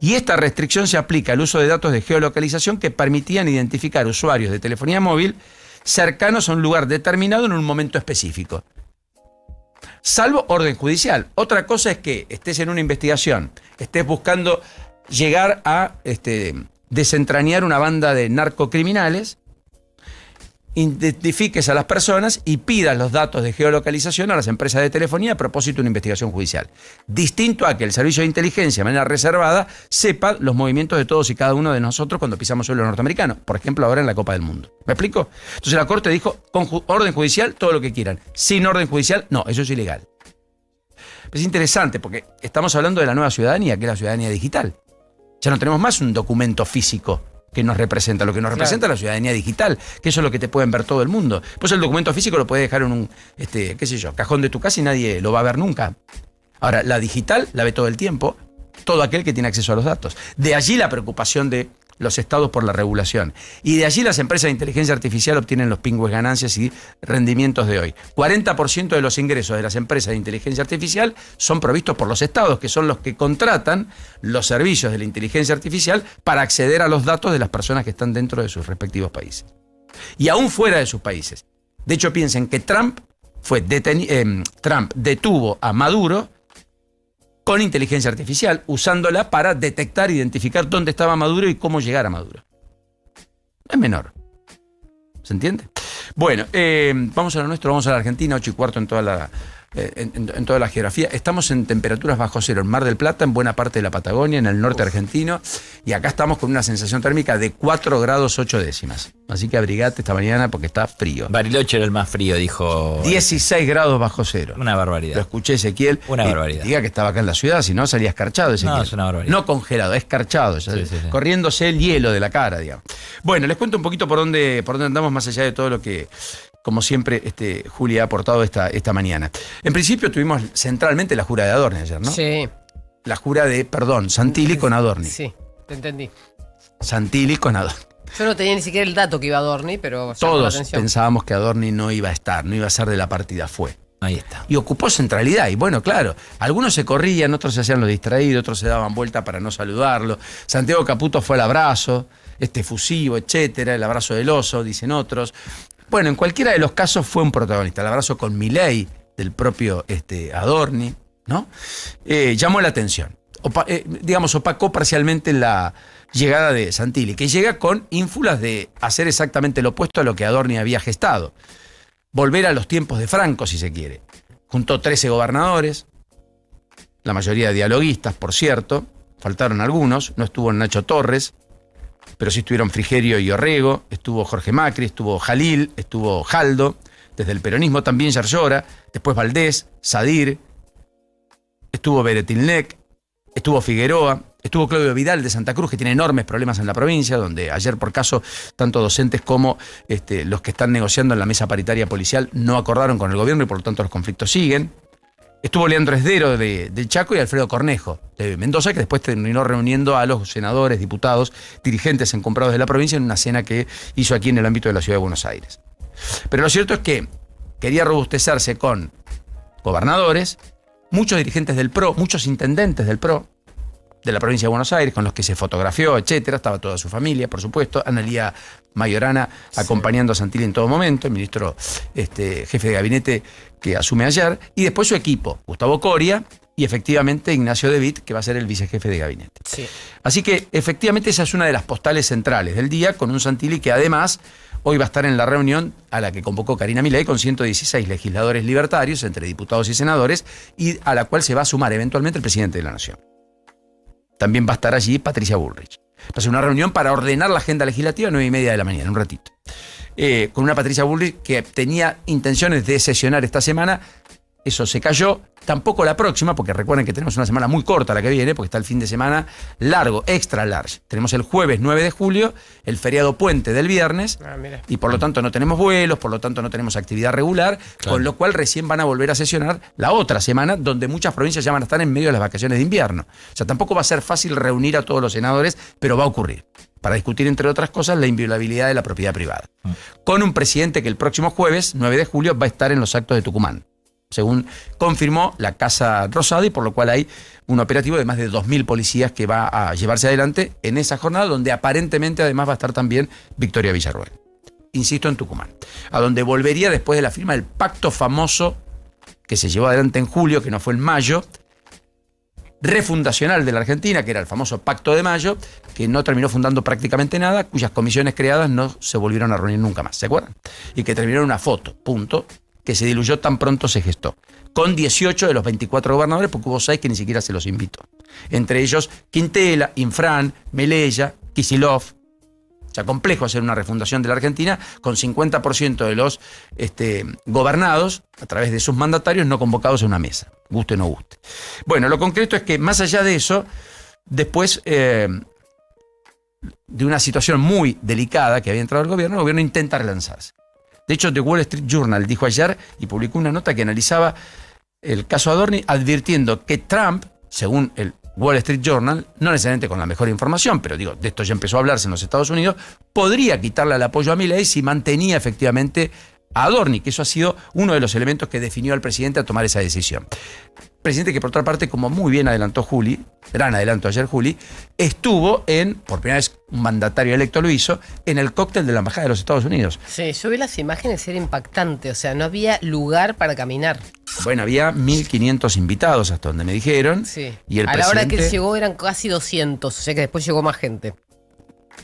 S3: Y esta restricción se aplica al uso de datos de geolocalización que permitían identificar usuarios de telefonía móvil cercanos a un lugar determinado en un momento específico. Salvo orden judicial. Otra cosa es que estés en una investigación, estés buscando llegar a desentrañar una banda de narcocriminales, identifiques a las personas y pidas los datos de geolocalización a las empresas de telefonía a propósito de una investigación judicial. Distinto a que el servicio de inteligencia, de manera reservada, sepa los movimientos de todos y cada uno de nosotros cuando pisamos suelo norteamericano. Por ejemplo, ahora en la Copa del Mundo. ¿Me explico? Entonces la Corte dijo, con orden judicial, todo lo que quieran. Sin orden judicial, no, eso es ilegal. Es interesante porque estamos hablando de la nueva ciudadanía, que es la ciudadanía digital. Ya no tenemos más un documento físico que nos representa. Lo que nos representa es la ciudadanía digital, que eso es lo que te pueden ver todo el mundo. Pues el documento físico lo puedes dejar en un, cajón de tu casa y nadie lo va a ver nunca. Ahora, la digital la ve todo el tiempo, todo aquel que tiene acceso a los datos. De allí la preocupación de los estados por la regulación. Y de allí las empresas de inteligencia artificial obtienen los pingües ganancias y rendimientos de hoy. 40% de los ingresos de las empresas de inteligencia artificial son provistos por los estados, que son los que contratan los servicios de la inteligencia artificial para acceder a los datos de las personas que están dentro de sus respectivos países. Y aún fuera de sus países. De hecho, piensen que Trump detuvo a Maduro con inteligencia artificial, usándola para detectar, identificar dónde estaba Maduro y cómo llegar a Maduro. Es menor. ¿Se entiende? Bueno, vamos a lo nuestro, vamos a la Argentina, 8:15 en toda la geografía. Estamos en temperaturas bajo cero en Mar del Plata, en buena parte de la Patagonia, en el norte argentino, y acá estamos con una sensación térmica de 4 grados 8 décimas. Así que abrigate esta mañana porque está frío.
S5: Bariloche era el más frío, dijo.
S3: 16 grados bajo cero.
S5: Una barbaridad.
S3: Lo escuché Ezequiel.
S5: Una barbaridad.
S3: Diga que estaba acá en la ciudad, si no salía escarchado Ezequiel.
S5: No, es una barbaridad.
S3: No congelado, escarchado, corriéndose el hielo de la cara, digamos. Bueno, les cuento un poquito por dónde andamos más allá de todo lo que, como siempre, Julia ha aportado esta mañana. En principio tuvimos centralmente la jura de Adorni ayer, ¿no?
S2: Sí.
S3: La jura de, Santilli con Adorni.
S2: Sí, te entendí.
S3: Santilli con Adorni.
S2: Yo no tenía ni siquiera el dato que iba Adorni, pero
S3: todos pensábamos que Adorni no iba a estar, no iba a ser de la partida, fue.
S5: Ahí está.
S3: Y ocupó centralidad. Y bueno, claro, algunos se corrían, otros se hacían los distraídos, otros se daban vuelta para no saludarlo. Santiago Caputo fue el abrazo, efusivo, etcétera, el abrazo del oso, dicen otros. Bueno, en cualquiera de los casos fue un protagonista. El abrazo con Milei, del propio Adorni, ¿no? Llamó la atención. Opacó parcialmente la llegada de Santilli, que llega con ínfulas de hacer exactamente lo opuesto a lo que Adorni había gestado. Volver a los tiempos de Franco, si se quiere. Juntó 13 gobernadores, la mayoría dialoguistas, por cierto. Faltaron algunos, no estuvo Nacho Torres, pero sí estuvieron Frigerio y Orrego, estuvo Jorge Macri, estuvo Jalil, estuvo Jaldo, desde el peronismo también Yarlora, después Valdés, Sadir, estuvo Beretilnec, estuvo Figueroa, estuvo Claudio Vidal de Santa Cruz, que tiene enormes problemas en la provincia, donde ayer por caso tanto docentes como los que están negociando en la mesa paritaria policial no acordaron con el gobierno y por lo tanto los conflictos siguen. Estuvo Leandro Esdero del Chaco y Alfredo Cornejo de Mendoza, que después terminó reuniendo a los senadores, diputados, dirigentes encumbrados de la provincia en una cena que hizo aquí en el ámbito de la Ciudad de Buenos Aires. Pero lo cierto es que quería robustecerse con gobernadores, muchos dirigentes del PRO, muchos intendentes del PRO, de la provincia de Buenos Aires, con los que se fotografió, etcétera. Estaba toda su familia, por supuesto. Analía Mayorana acompañando a Santilli en todo momento, el ministro jefe de gabinete que asume ayer, y después su equipo, Gustavo Coria y efectivamente Ignacio De Witt, que va a ser el vicejefe de gabinete.
S2: Sí.
S3: Así que efectivamente esa es una de las postales centrales del día, con un Santilli que además hoy va a estar en la reunión a la que convocó Karina Milei con 116 legisladores libertarios entre diputados y senadores, y a la cual se va a sumar eventualmente el presidente de la Nación. También va a estar allí Patricia Bullrich. Va a ser una reunión para ordenar la agenda legislativa a 9:30 de la mañana, un ratito. Con una Patricia Bullrich que tenía intenciones de sesionar esta semana. Eso se cayó. Tampoco la próxima, porque recuerden que tenemos una semana muy corta la que viene, porque está el fin de semana largo, extra large. Tenemos el jueves 9 de julio, el feriado puente del viernes, y por lo tanto no tenemos vuelos, por lo tanto no tenemos actividad regular, con lo cual recién van a volver a sesionar la otra semana, donde muchas provincias ya van a estar en medio de las vacaciones de invierno. O sea, tampoco va a ser fácil reunir a todos los senadores, pero va a ocurrir, para discutir, entre otras cosas, la inviolabilidad de la propiedad privada. Con un presidente que el próximo jueves, 9 de julio, va a estar en los actos de Tucumán, según confirmó la Casa Rosada, y por lo cual hay un operativo de más de 2.000 policías que va a llevarse adelante en esa jornada, donde aparentemente además va a estar también Victoria Villarroel. Insisto, en Tucumán, a donde volvería después de la firma del pacto famoso que se llevó adelante en julio, que no fue en mayo, refundacional de la Argentina, que era el famoso Pacto de Mayo, que no terminó fundando prácticamente nada, cuyas comisiones creadas no se volvieron a reunir nunca más, ¿se acuerdan? Y que terminó en una foto, punto, que se diluyó tan pronto se gestó, con 18 de los 24 gobernadores, porque hubo 6 que ni siquiera se los invitó. Entre ellos Quintela, Infran, Melella, Kicillof. O sea, complejo hacer una refundación de la Argentina con 50% de los gobernados a través de sus mandatarios no convocados a una mesa, guste o no guste. Bueno, lo concreto es que más allá de eso, después de una situación muy delicada que había entrado el gobierno intenta relanzarse. De hecho, The Wall Street Journal dijo ayer y publicó una nota que analizaba el caso Adorni, advirtiendo que Trump, según el Wall Street Journal, no necesariamente con la mejor información, pero digo, de esto ya empezó a hablarse en los Estados Unidos, podría quitarle el apoyo a Milei si mantenía efectivamente a Adorni, que eso ha sido uno de los elementos que definió al presidente a tomar esa decisión. Presidente que, por otra parte, como muy bien adelantó Juli, gran adelanto ayer Juli, estuvo por primera vez un mandatario electo lo hizo, en el cóctel de la Embajada de los Estados Unidos.
S2: Sí, yo vi las imágenes, era impactante, o sea, no había lugar para caminar.
S3: Bueno, había 1.500 invitados hasta donde me dijeron.
S2: Sí.
S3: Y el
S2: a
S3: presidente,
S2: la hora que él llegó eran casi 200, o sea que después llegó más gente.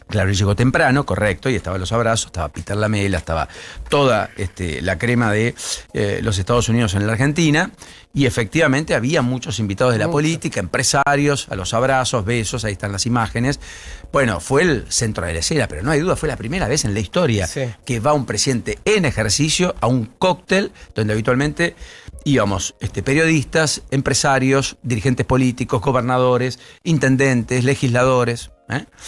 S3: Claro, él llegó temprano, correcto, y estaban los abrazos, estaba Peter Lamela, estaba toda la crema de los Estados Unidos en la Argentina, y efectivamente había muchos invitados de la política, empresarios, a los abrazos, besos, ahí están las imágenes. Bueno, fue el centro de la escena, pero no hay duda, fue la primera vez en la historia que va un presidente en ejercicio a un cóctel donde habitualmente íbamos periodistas, empresarios, dirigentes políticos, gobernadores, intendentes, legisladores.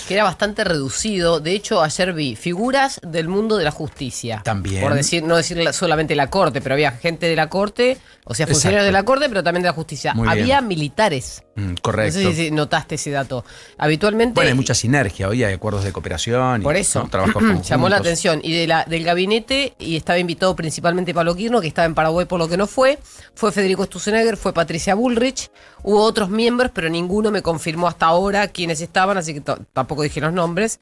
S2: Que era bastante reducido. De hecho, ayer vi figuras del mundo de la justicia.
S3: También.
S2: Por no decir solamente la corte, pero había gente de la corte, o sea, funcionarios de la corte, pero también de la justicia. Había militares.
S3: Correcto.
S2: No sé si notaste ese dato. Habitualmente.
S3: Bueno, hay mucha sinergia, hoy hay acuerdos de cooperación.
S2: Por eso.
S3: ¿no? Trabajos conjuntos.
S2: Llamó la atención. Y del gabinete, y estaba invitado principalmente Pablo Quirno, que estaba en Paraguay por lo que no fue. Fue Federico Sturzenegger, fue Patricia Bullrich. Hubo otros miembros, pero ninguno me confirmó hasta ahora quiénes estaban, así que tampoco dije los nombres.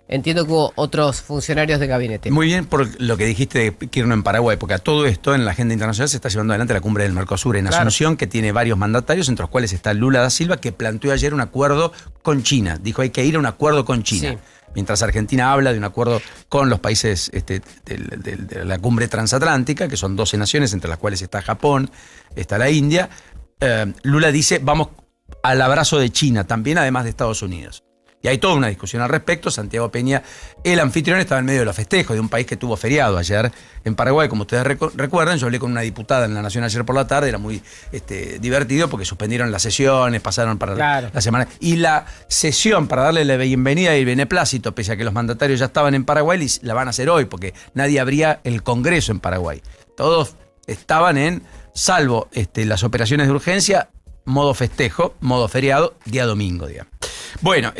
S2: Entiendo que hubo otros funcionarios del gabinete.
S3: Muy bien por lo que dijiste de Quirno en Paraguay, porque a todo esto en la agenda internacional se está llevando adelante la cumbre del Mercosur en Asunción, que tiene varios mandatarios, entre los cuales está Lula da Silva, que planteó ayer un acuerdo con China. Dijo, hay que ir a un acuerdo con China. Sí. Mientras Argentina habla de un acuerdo con los países de la cumbre transatlántica, que son 12 naciones, entre las cuales está Japón, está la India, Lula dice, vamos al abrazo de China, también además de Estados Unidos. Y hay toda una discusión al respecto. Santiago Peña, el anfitrión, estaba en medio de los festejos de un país que tuvo feriado ayer en Paraguay, como ustedes recuerdan. Yo hablé con una diputada en La Nación ayer por la tarde, era muy divertido porque suspendieron las sesiones, pasaron para la semana. Y la sesión para darle la bienvenida y el beneplácito, pese a que los mandatarios ya estaban en Paraguay, la van a hacer hoy porque nadie abría el Congreso en Paraguay. Todos estaban salvo las operaciones de urgencia, modo festejo, modo feriado, día domingo, digamos. Bueno,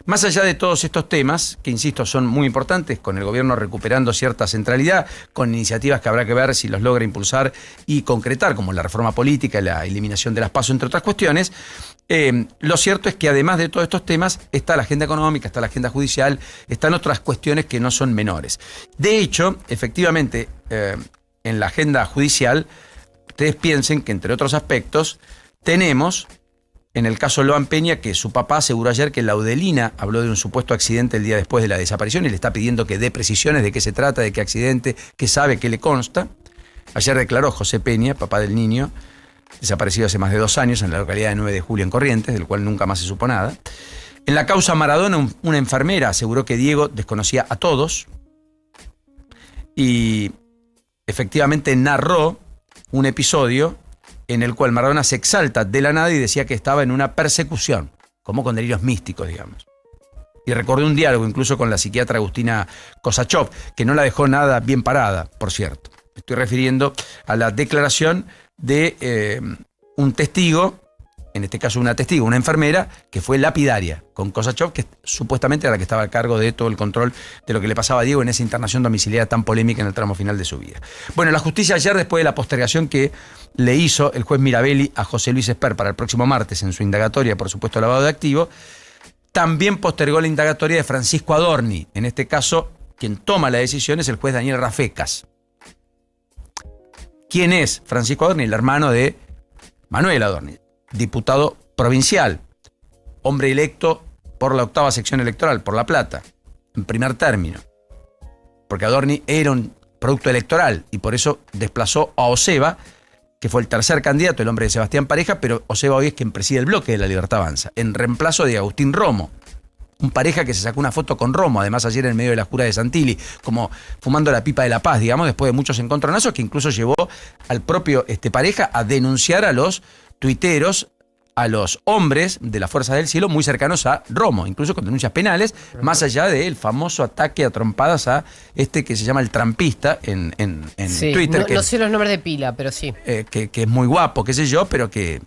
S3: más allá de todos estos temas, que insisto son muy importantes, con el gobierno recuperando cierta centralidad, con iniciativas que habrá que ver si los logra impulsar y concretar, como la reforma política y la eliminación de las PASO, entre otras cuestiones, Lo cierto es que además de todos estos temas está la agenda económica, está la agenda judicial, están otras cuestiones que no son menores. De hecho, efectivamente, en la agenda judicial, ustedes piensen que entre otros aspectos tenemos, en el caso Loan Peña, que su papá aseguró ayer que Laudelina habló de un supuesto accidente el día después de la desaparición y le está pidiendo que dé precisiones de qué se trata, de qué accidente, qué sabe, qué le consta. Ayer declaró José Peña, papá del niño, desaparecido hace más de 2 años en la localidad de 9 de Julio en Corrientes, del cual nunca más se supo nada. En la causa Maradona, una enfermera aseguró que Diego desconocía a todos y efectivamente narró un episodio en el cual Maradona se exalta de la nada y decía que estaba en una persecución, como con delirios místicos, digamos. Y recordó un diálogo incluso con la psiquiatra Agustina Kosachov, que no la dejó nada bien parada, por cierto. Me estoy refiriendo a la declaración de un testigo, en este caso una testigo, una enfermera, que fue lapidaria con Kosachov, que supuestamente era la que estaba a cargo de todo el control de lo que le pasaba a Diego en esa internación domiciliaria tan polémica en el tramo final de su vida. Bueno, la justicia ayer, después de la postergación que le hizo el juez Mirabelli a José Luis Esper para el próximo martes en su indagatoria por supuesto lavado de activos, también postergó la indagatoria de Francisco Adorni. En este caso, quien toma la decisión es el juez Daniel Rafecas. ¿Quién es Francisco Adorni? El hermano de Manuel Adorni, diputado provincial, hombre electo por la 8ª sección electoral, por La Plata, en primer término. Porque Adorni era un producto electoral y por eso desplazó a Oseba, que fue el tercer candidato, el hombre de Sebastián Pareja, pero Oseba hoy es quien preside el bloque de La Libertad Avanza, en reemplazo de Agustín Romo. Un Pareja que se sacó una foto con Romo, además ayer en medio de la jura de Santilli, como fumando la pipa de la paz, digamos, después de muchos encontronazos, que incluso llevó al propio Pareja a denunciar a los tuiteros, a los hombres de la Fuerza del Cielo muy cercanos a Romo, incluso con denuncias penales, más allá del famoso ataque a trompadas a que se llama el trampista en
S2: sí,
S3: Twitter.
S2: No sé los nombres de pila, pero sí.
S3: Que es muy guapo, qué sé yo, pero que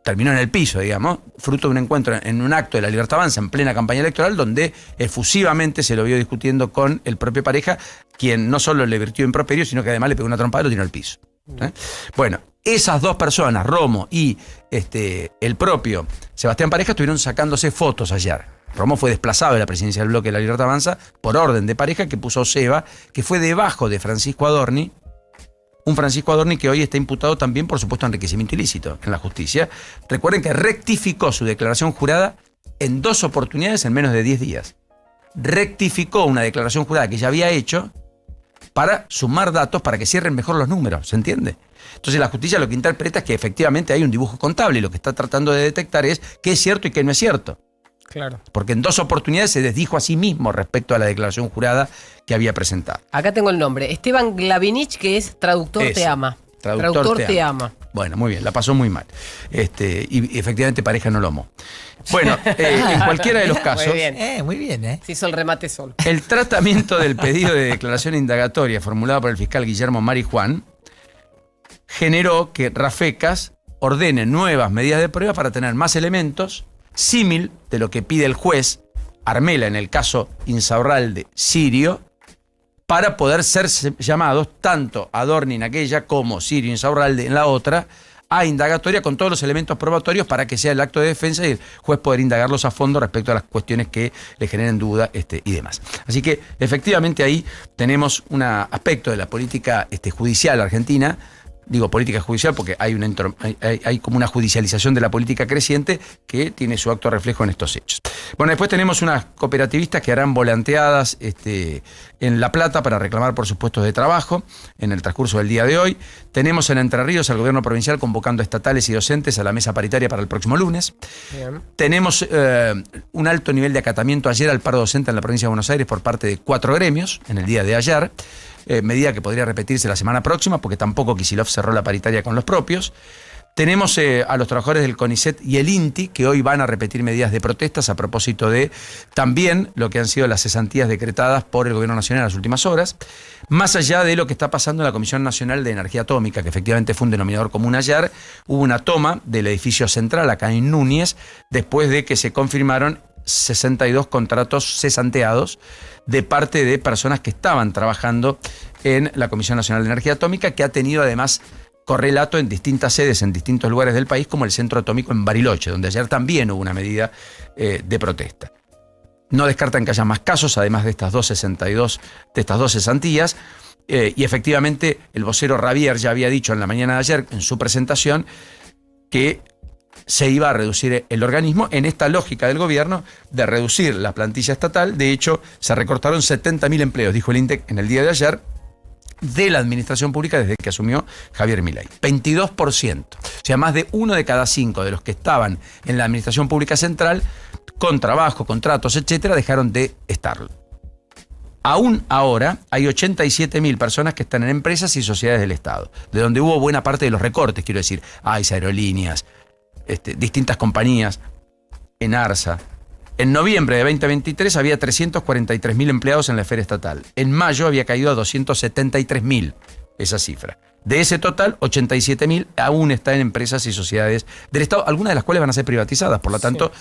S3: terminó en el piso, digamos, fruto de un encuentro en un acto de La Libertad Avanza en plena campaña electoral, donde efusivamente se lo vio discutiendo con el propio Pareja, quien no solo le vertió improperio, sino que además le pegó una trompada y lo tiró al piso. Bueno, esas dos personas, Romo y el propio Sebastián Pareja, estuvieron sacándose fotos ayer. Romo fue desplazado de la presidencia del bloque de La Libertad Avanza por orden de Pareja, que puso Oseba, que fue debajo de Francisco Adorni, un Francisco Adorni que hoy está imputado también, por supuesto, enriquecimiento ilícito en la justicia. Recuerden que rectificó su declaración jurada en 2 oportunidades en menos de 10 días. Rectificó una declaración jurada que ya había hecho para sumar datos para que cierren mejor los números, ¿se entiende? Entonces la justicia lo que interpreta es que efectivamente hay un dibujo contable y lo que está tratando de detectar es qué es cierto y qué no es cierto.
S2: Claro.
S3: Porque en 2 oportunidades se desdijo a sí mismo respecto a la declaración jurada que había presentado.
S2: Acá tengo el nombre. Esteban Glavinich, que es traductor te ama. Traductor te ama.
S3: Bueno, muy bien, la pasó muy mal. Y efectivamente Pareja no lo amó. Bueno, en cualquiera de los casos.
S2: Muy bien. Se hizo el remate solo.
S3: El tratamiento del pedido de declaración indagatoria formulado por el fiscal Guillermo Marijuán generó que Rafecas ordene nuevas medidas de prueba para tener más elementos, símil de lo que pide el juez Armela en el caso Insaurralde Sirio, para poder ser llamados tanto Adorni en aquella como Sirio Insaurralde en la otra a indagatoria con todos los elementos probatorios para que sea el acto de defensa y el juez poder indagarlos a fondo respecto a las cuestiones que le generen duda y demás. Así que efectivamente ahí tenemos un aspecto de la política judicial argentina. Digo política judicial porque hay como una judicialización de la política creciente que tiene su acto reflejo en estos hechos. Bueno, después tenemos unas cooperativistas que harán volanteadas en La Plata para reclamar por sus puestos de trabajo en el transcurso del día de hoy. Tenemos en Entre Ríos al gobierno provincial convocando a estatales y docentes a la mesa paritaria para el próximo lunes. Bien. Tenemos un alto nivel de acatamiento ayer al paro docente en la provincia de Buenos Aires por parte de 4 gremios en el día de ayer. Medida que podría repetirse la semana próxima porque tampoco Kicillof cerró la paritaria con los propios. Tenemos a los trabajadores del CONICET y el INTI que hoy van a repetir medidas de protestas a propósito de también lo que han sido las cesantías decretadas por el Gobierno Nacional en las últimas horas, más allá de lo que está pasando en la Comisión Nacional de Energía Atómica, que efectivamente fue un denominador común ayer. Hubo una toma del edificio central acá en Núñez después de que se confirmaron 62 contratos cesanteados de parte de personas que estaban trabajando en la Comisión Nacional de Energía Atómica, que ha tenido además correlato en distintas sedes, en distintos lugares del país, como el centro atómico en Bariloche, donde ayer también hubo una medida de protesta. No descartan que haya más casos, además de estas dos cesantías. Y efectivamente, el vocero Ravier ya había dicho en la mañana de ayer, en su presentación, que se iba a reducir el organismo en esta lógica del gobierno de reducir la plantilla estatal. De hecho, se recortaron 70.000 empleos, dijo el INTEC en el día de ayer, de la administración pública desde que asumió Javier Milei. 22%. O sea, más de 1 de cada 5 de los que estaban en la administración pública central, con trabajo, contratos, etcétera, dejaron de estarlo. Aún ahora hay 87.000 personas que están en empresas y sociedades del Estado, de donde hubo buena parte de los recortes, quiero decir, AIS, Aerolíneas, distintas compañías, en ARSA. En noviembre de 2023 había 343.000 empleados en la esfera estatal. En mayo había caído a 273.000 esa cifra. De ese total, 87.000 aún están en empresas y sociedades del Estado, algunas de las cuales van a ser privatizadas. Por lo tanto,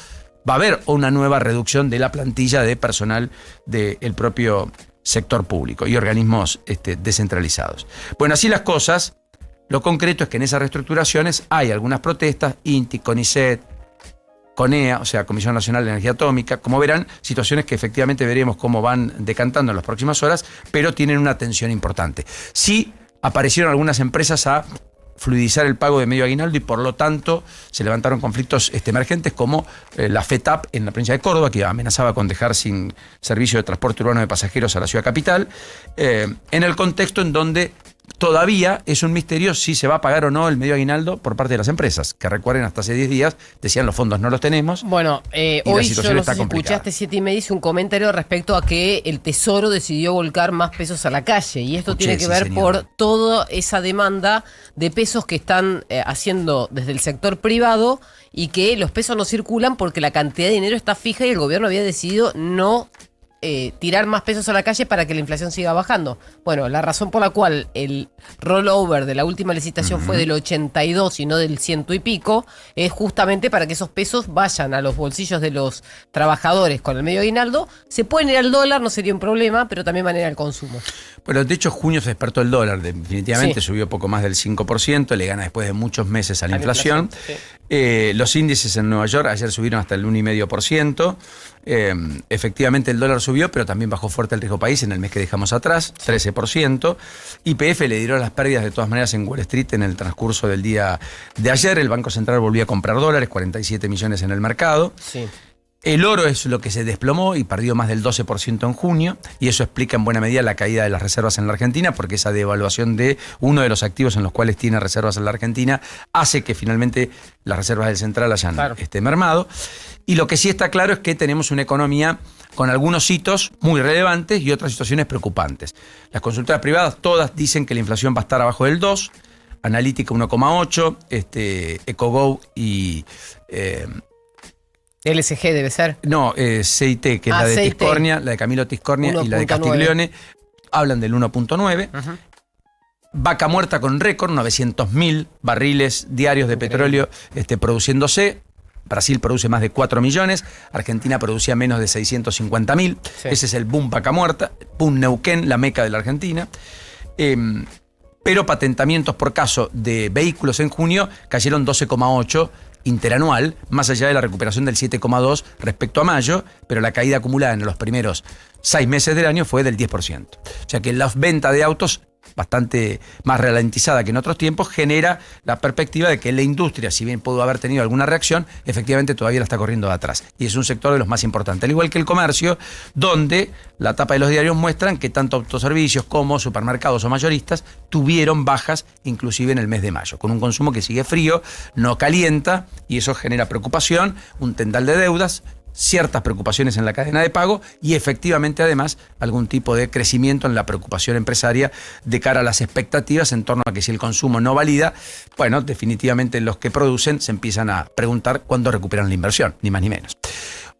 S3: va a haber una nueva reducción de la plantilla de personal del propio sector público y organismos descentralizados. Bueno, así las cosas, lo concreto es que en esas reestructuraciones hay algunas protestas, INTI, CONICET, CONEA, o sea, Comisión Nacional de Energía Atómica. Como verán, situaciones que efectivamente veremos cómo van decantando en las próximas horas, pero tienen una tensión importante. Sí aparecieron algunas empresas a fluidizar el pago de medio aguinaldo y por lo tanto se levantaron conflictos emergentes como la FETAP en la provincia de Córdoba, que amenazaba con dejar sin servicio de transporte urbano de pasajeros a la ciudad capital, en el contexto en donde todavía es un misterio si se va a pagar o no el medio aguinaldo por parte de las empresas, que recuerden, hasta hace 10 días decían los fondos no los tenemos.
S2: Bueno, hoy yo no sé si escuchaste 7:30, hice un comentario respecto a que el Tesoro decidió volcar más pesos a la calle, y esto tiene que ver por toda esa demanda de pesos que están haciendo desde el sector privado, y que los pesos no circulan porque la cantidad de dinero está fija y el gobierno había decidido no tirar más pesos a la calle para que la inflación siga bajando. Bueno, la razón por la cual el rollover de la última licitación fue del 82 y no del 100 y pico, es justamente para que esos pesos vayan a los bolsillos de los trabajadores con el medio aguinaldo. Se pueden ir al dólar, no sería un problema, pero también van a ir al consumo.
S3: Bueno, de hecho, junio se despertó el dólar, definitivamente subió poco más del 5%, le gana después de muchos meses a la inflación. Los índices en Nueva York ayer subieron hasta el 1,5%. Efectivamente el dólar subió, pero también bajó fuerte el riesgo país en el mes que dejamos atrás, 13%. YPF le dieron las pérdidas de todas maneras en Wall Street en el transcurso del día de ayer. El Banco Central volvió a comprar dólares, 47 millones en el mercado. Sí. El oro es lo que se desplomó y perdió más del 12% en junio, y eso explica en buena medida la caída de las reservas en la Argentina, porque esa devaluación de uno de los activos en los cuales tiene reservas en la Argentina hace que finalmente las reservas del central hayan mermado. Y lo que sí está claro es que tenemos una economía con algunos hitos muy relevantes y otras situaciones preocupantes. Las consultoras privadas todas dicen que la inflación va a estar abajo del 2%, Analítica 1,8%, EcoGo y...
S2: LSG debe ser.
S3: No, CIT, que es la de CIT. Tiscornia, la de Camilo Tiscornia y la de Castiglione, hablan del 1,9%. Vaca muerta con récord, 900.000 barriles diarios de petróleo produciéndose. Brasil produce más de 4 millones, Argentina producía menos de 650.000. Ese es el boom vaca muerta, boom Neuquén, la meca de la Argentina. Pero patentamientos por caso de vehículos en junio cayeron 12,8% interanual, más allá de la recuperación del 7,2% respecto a mayo, pero la caída acumulada en los primeros 6 meses del año fue del 10%. O sea que la venta de autos, bastante más ralentizada que en otros tiempos, genera la perspectiva de que la industria, si bien pudo haber tenido alguna reacción, efectivamente todavía la está corriendo de atrás. Y es un sector de los más importantes. Al igual que el comercio, donde la tapa de los diarios muestran que tanto autoservicios como supermercados o mayoristas tuvieron bajas, inclusive en el mes de mayo, con un consumo que sigue frío, no calienta, y eso genera preocupación, un tendal de deudas, ciertas preocupaciones en la cadena de pago y efectivamente además algún tipo de crecimiento en la preocupación empresaria de cara a las expectativas en torno a que si el consumo no valida, bueno, definitivamente los que producen se empiezan a preguntar cuándo recuperan la inversión, ni más ni menos.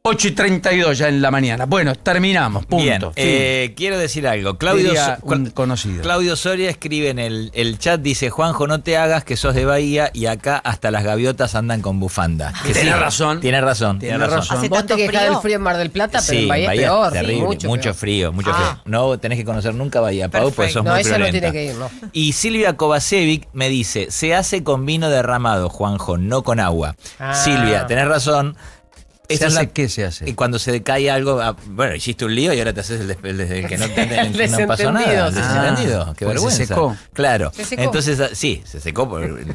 S3: 8:32 ya en la mañana. Bueno, terminamos. Punto.
S5: Bien, quiero decir algo. Claudio Soria escribe en el chat, dice: Juanjo, no te hagas que sos de Bahía y acá hasta las gaviotas andan con bufanda.
S3: Tiene razón.
S5: Tiene razón.
S2: Vos te quejás del frío en Mar del Plata, pero en Bahía es peor.
S5: Terrible, mucho frío. No tenés que conocer nunca Bahía, Pau, pues sos muy
S2: ella
S5: friolenta.
S2: no tiene que ir, no.
S5: Y Silvia Kovacevic me dice: se hace con vino derramado, Juanjo, no con agua. Silvia, tenés razón.
S3: ¿Qué se hace?
S5: Y cuando se decae algo, bueno, hiciste un lío y ahora te haces el que no pasó nada. Desentendido. Qué vergüenza.
S3: Se secó.
S5: Claro.
S2: ¿Se secó?
S5: Entonces, sí, se secó por el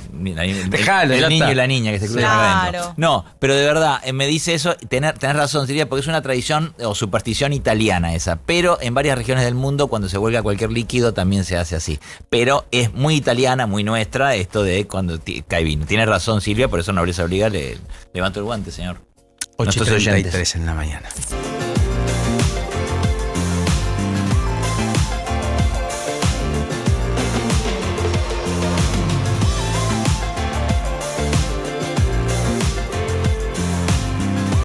S3: Dejalo,
S5: niño y la niña que se cruzan
S4: Claro.
S5: adentro. No, pero de verdad, me dice eso, tenés razón, Silvia, porque es una tradición o superstición italiana esa. Pero en varias regiones del mundo, cuando se vuelca cualquier líquido, también se hace así. Pero es muy italiana, muy nuestra, esto de cuando cae vino. Tiene razón, Silvia, por eso Nobleza Obliga, le levanto el guante, señor.
S3: 8:33 en la mañana.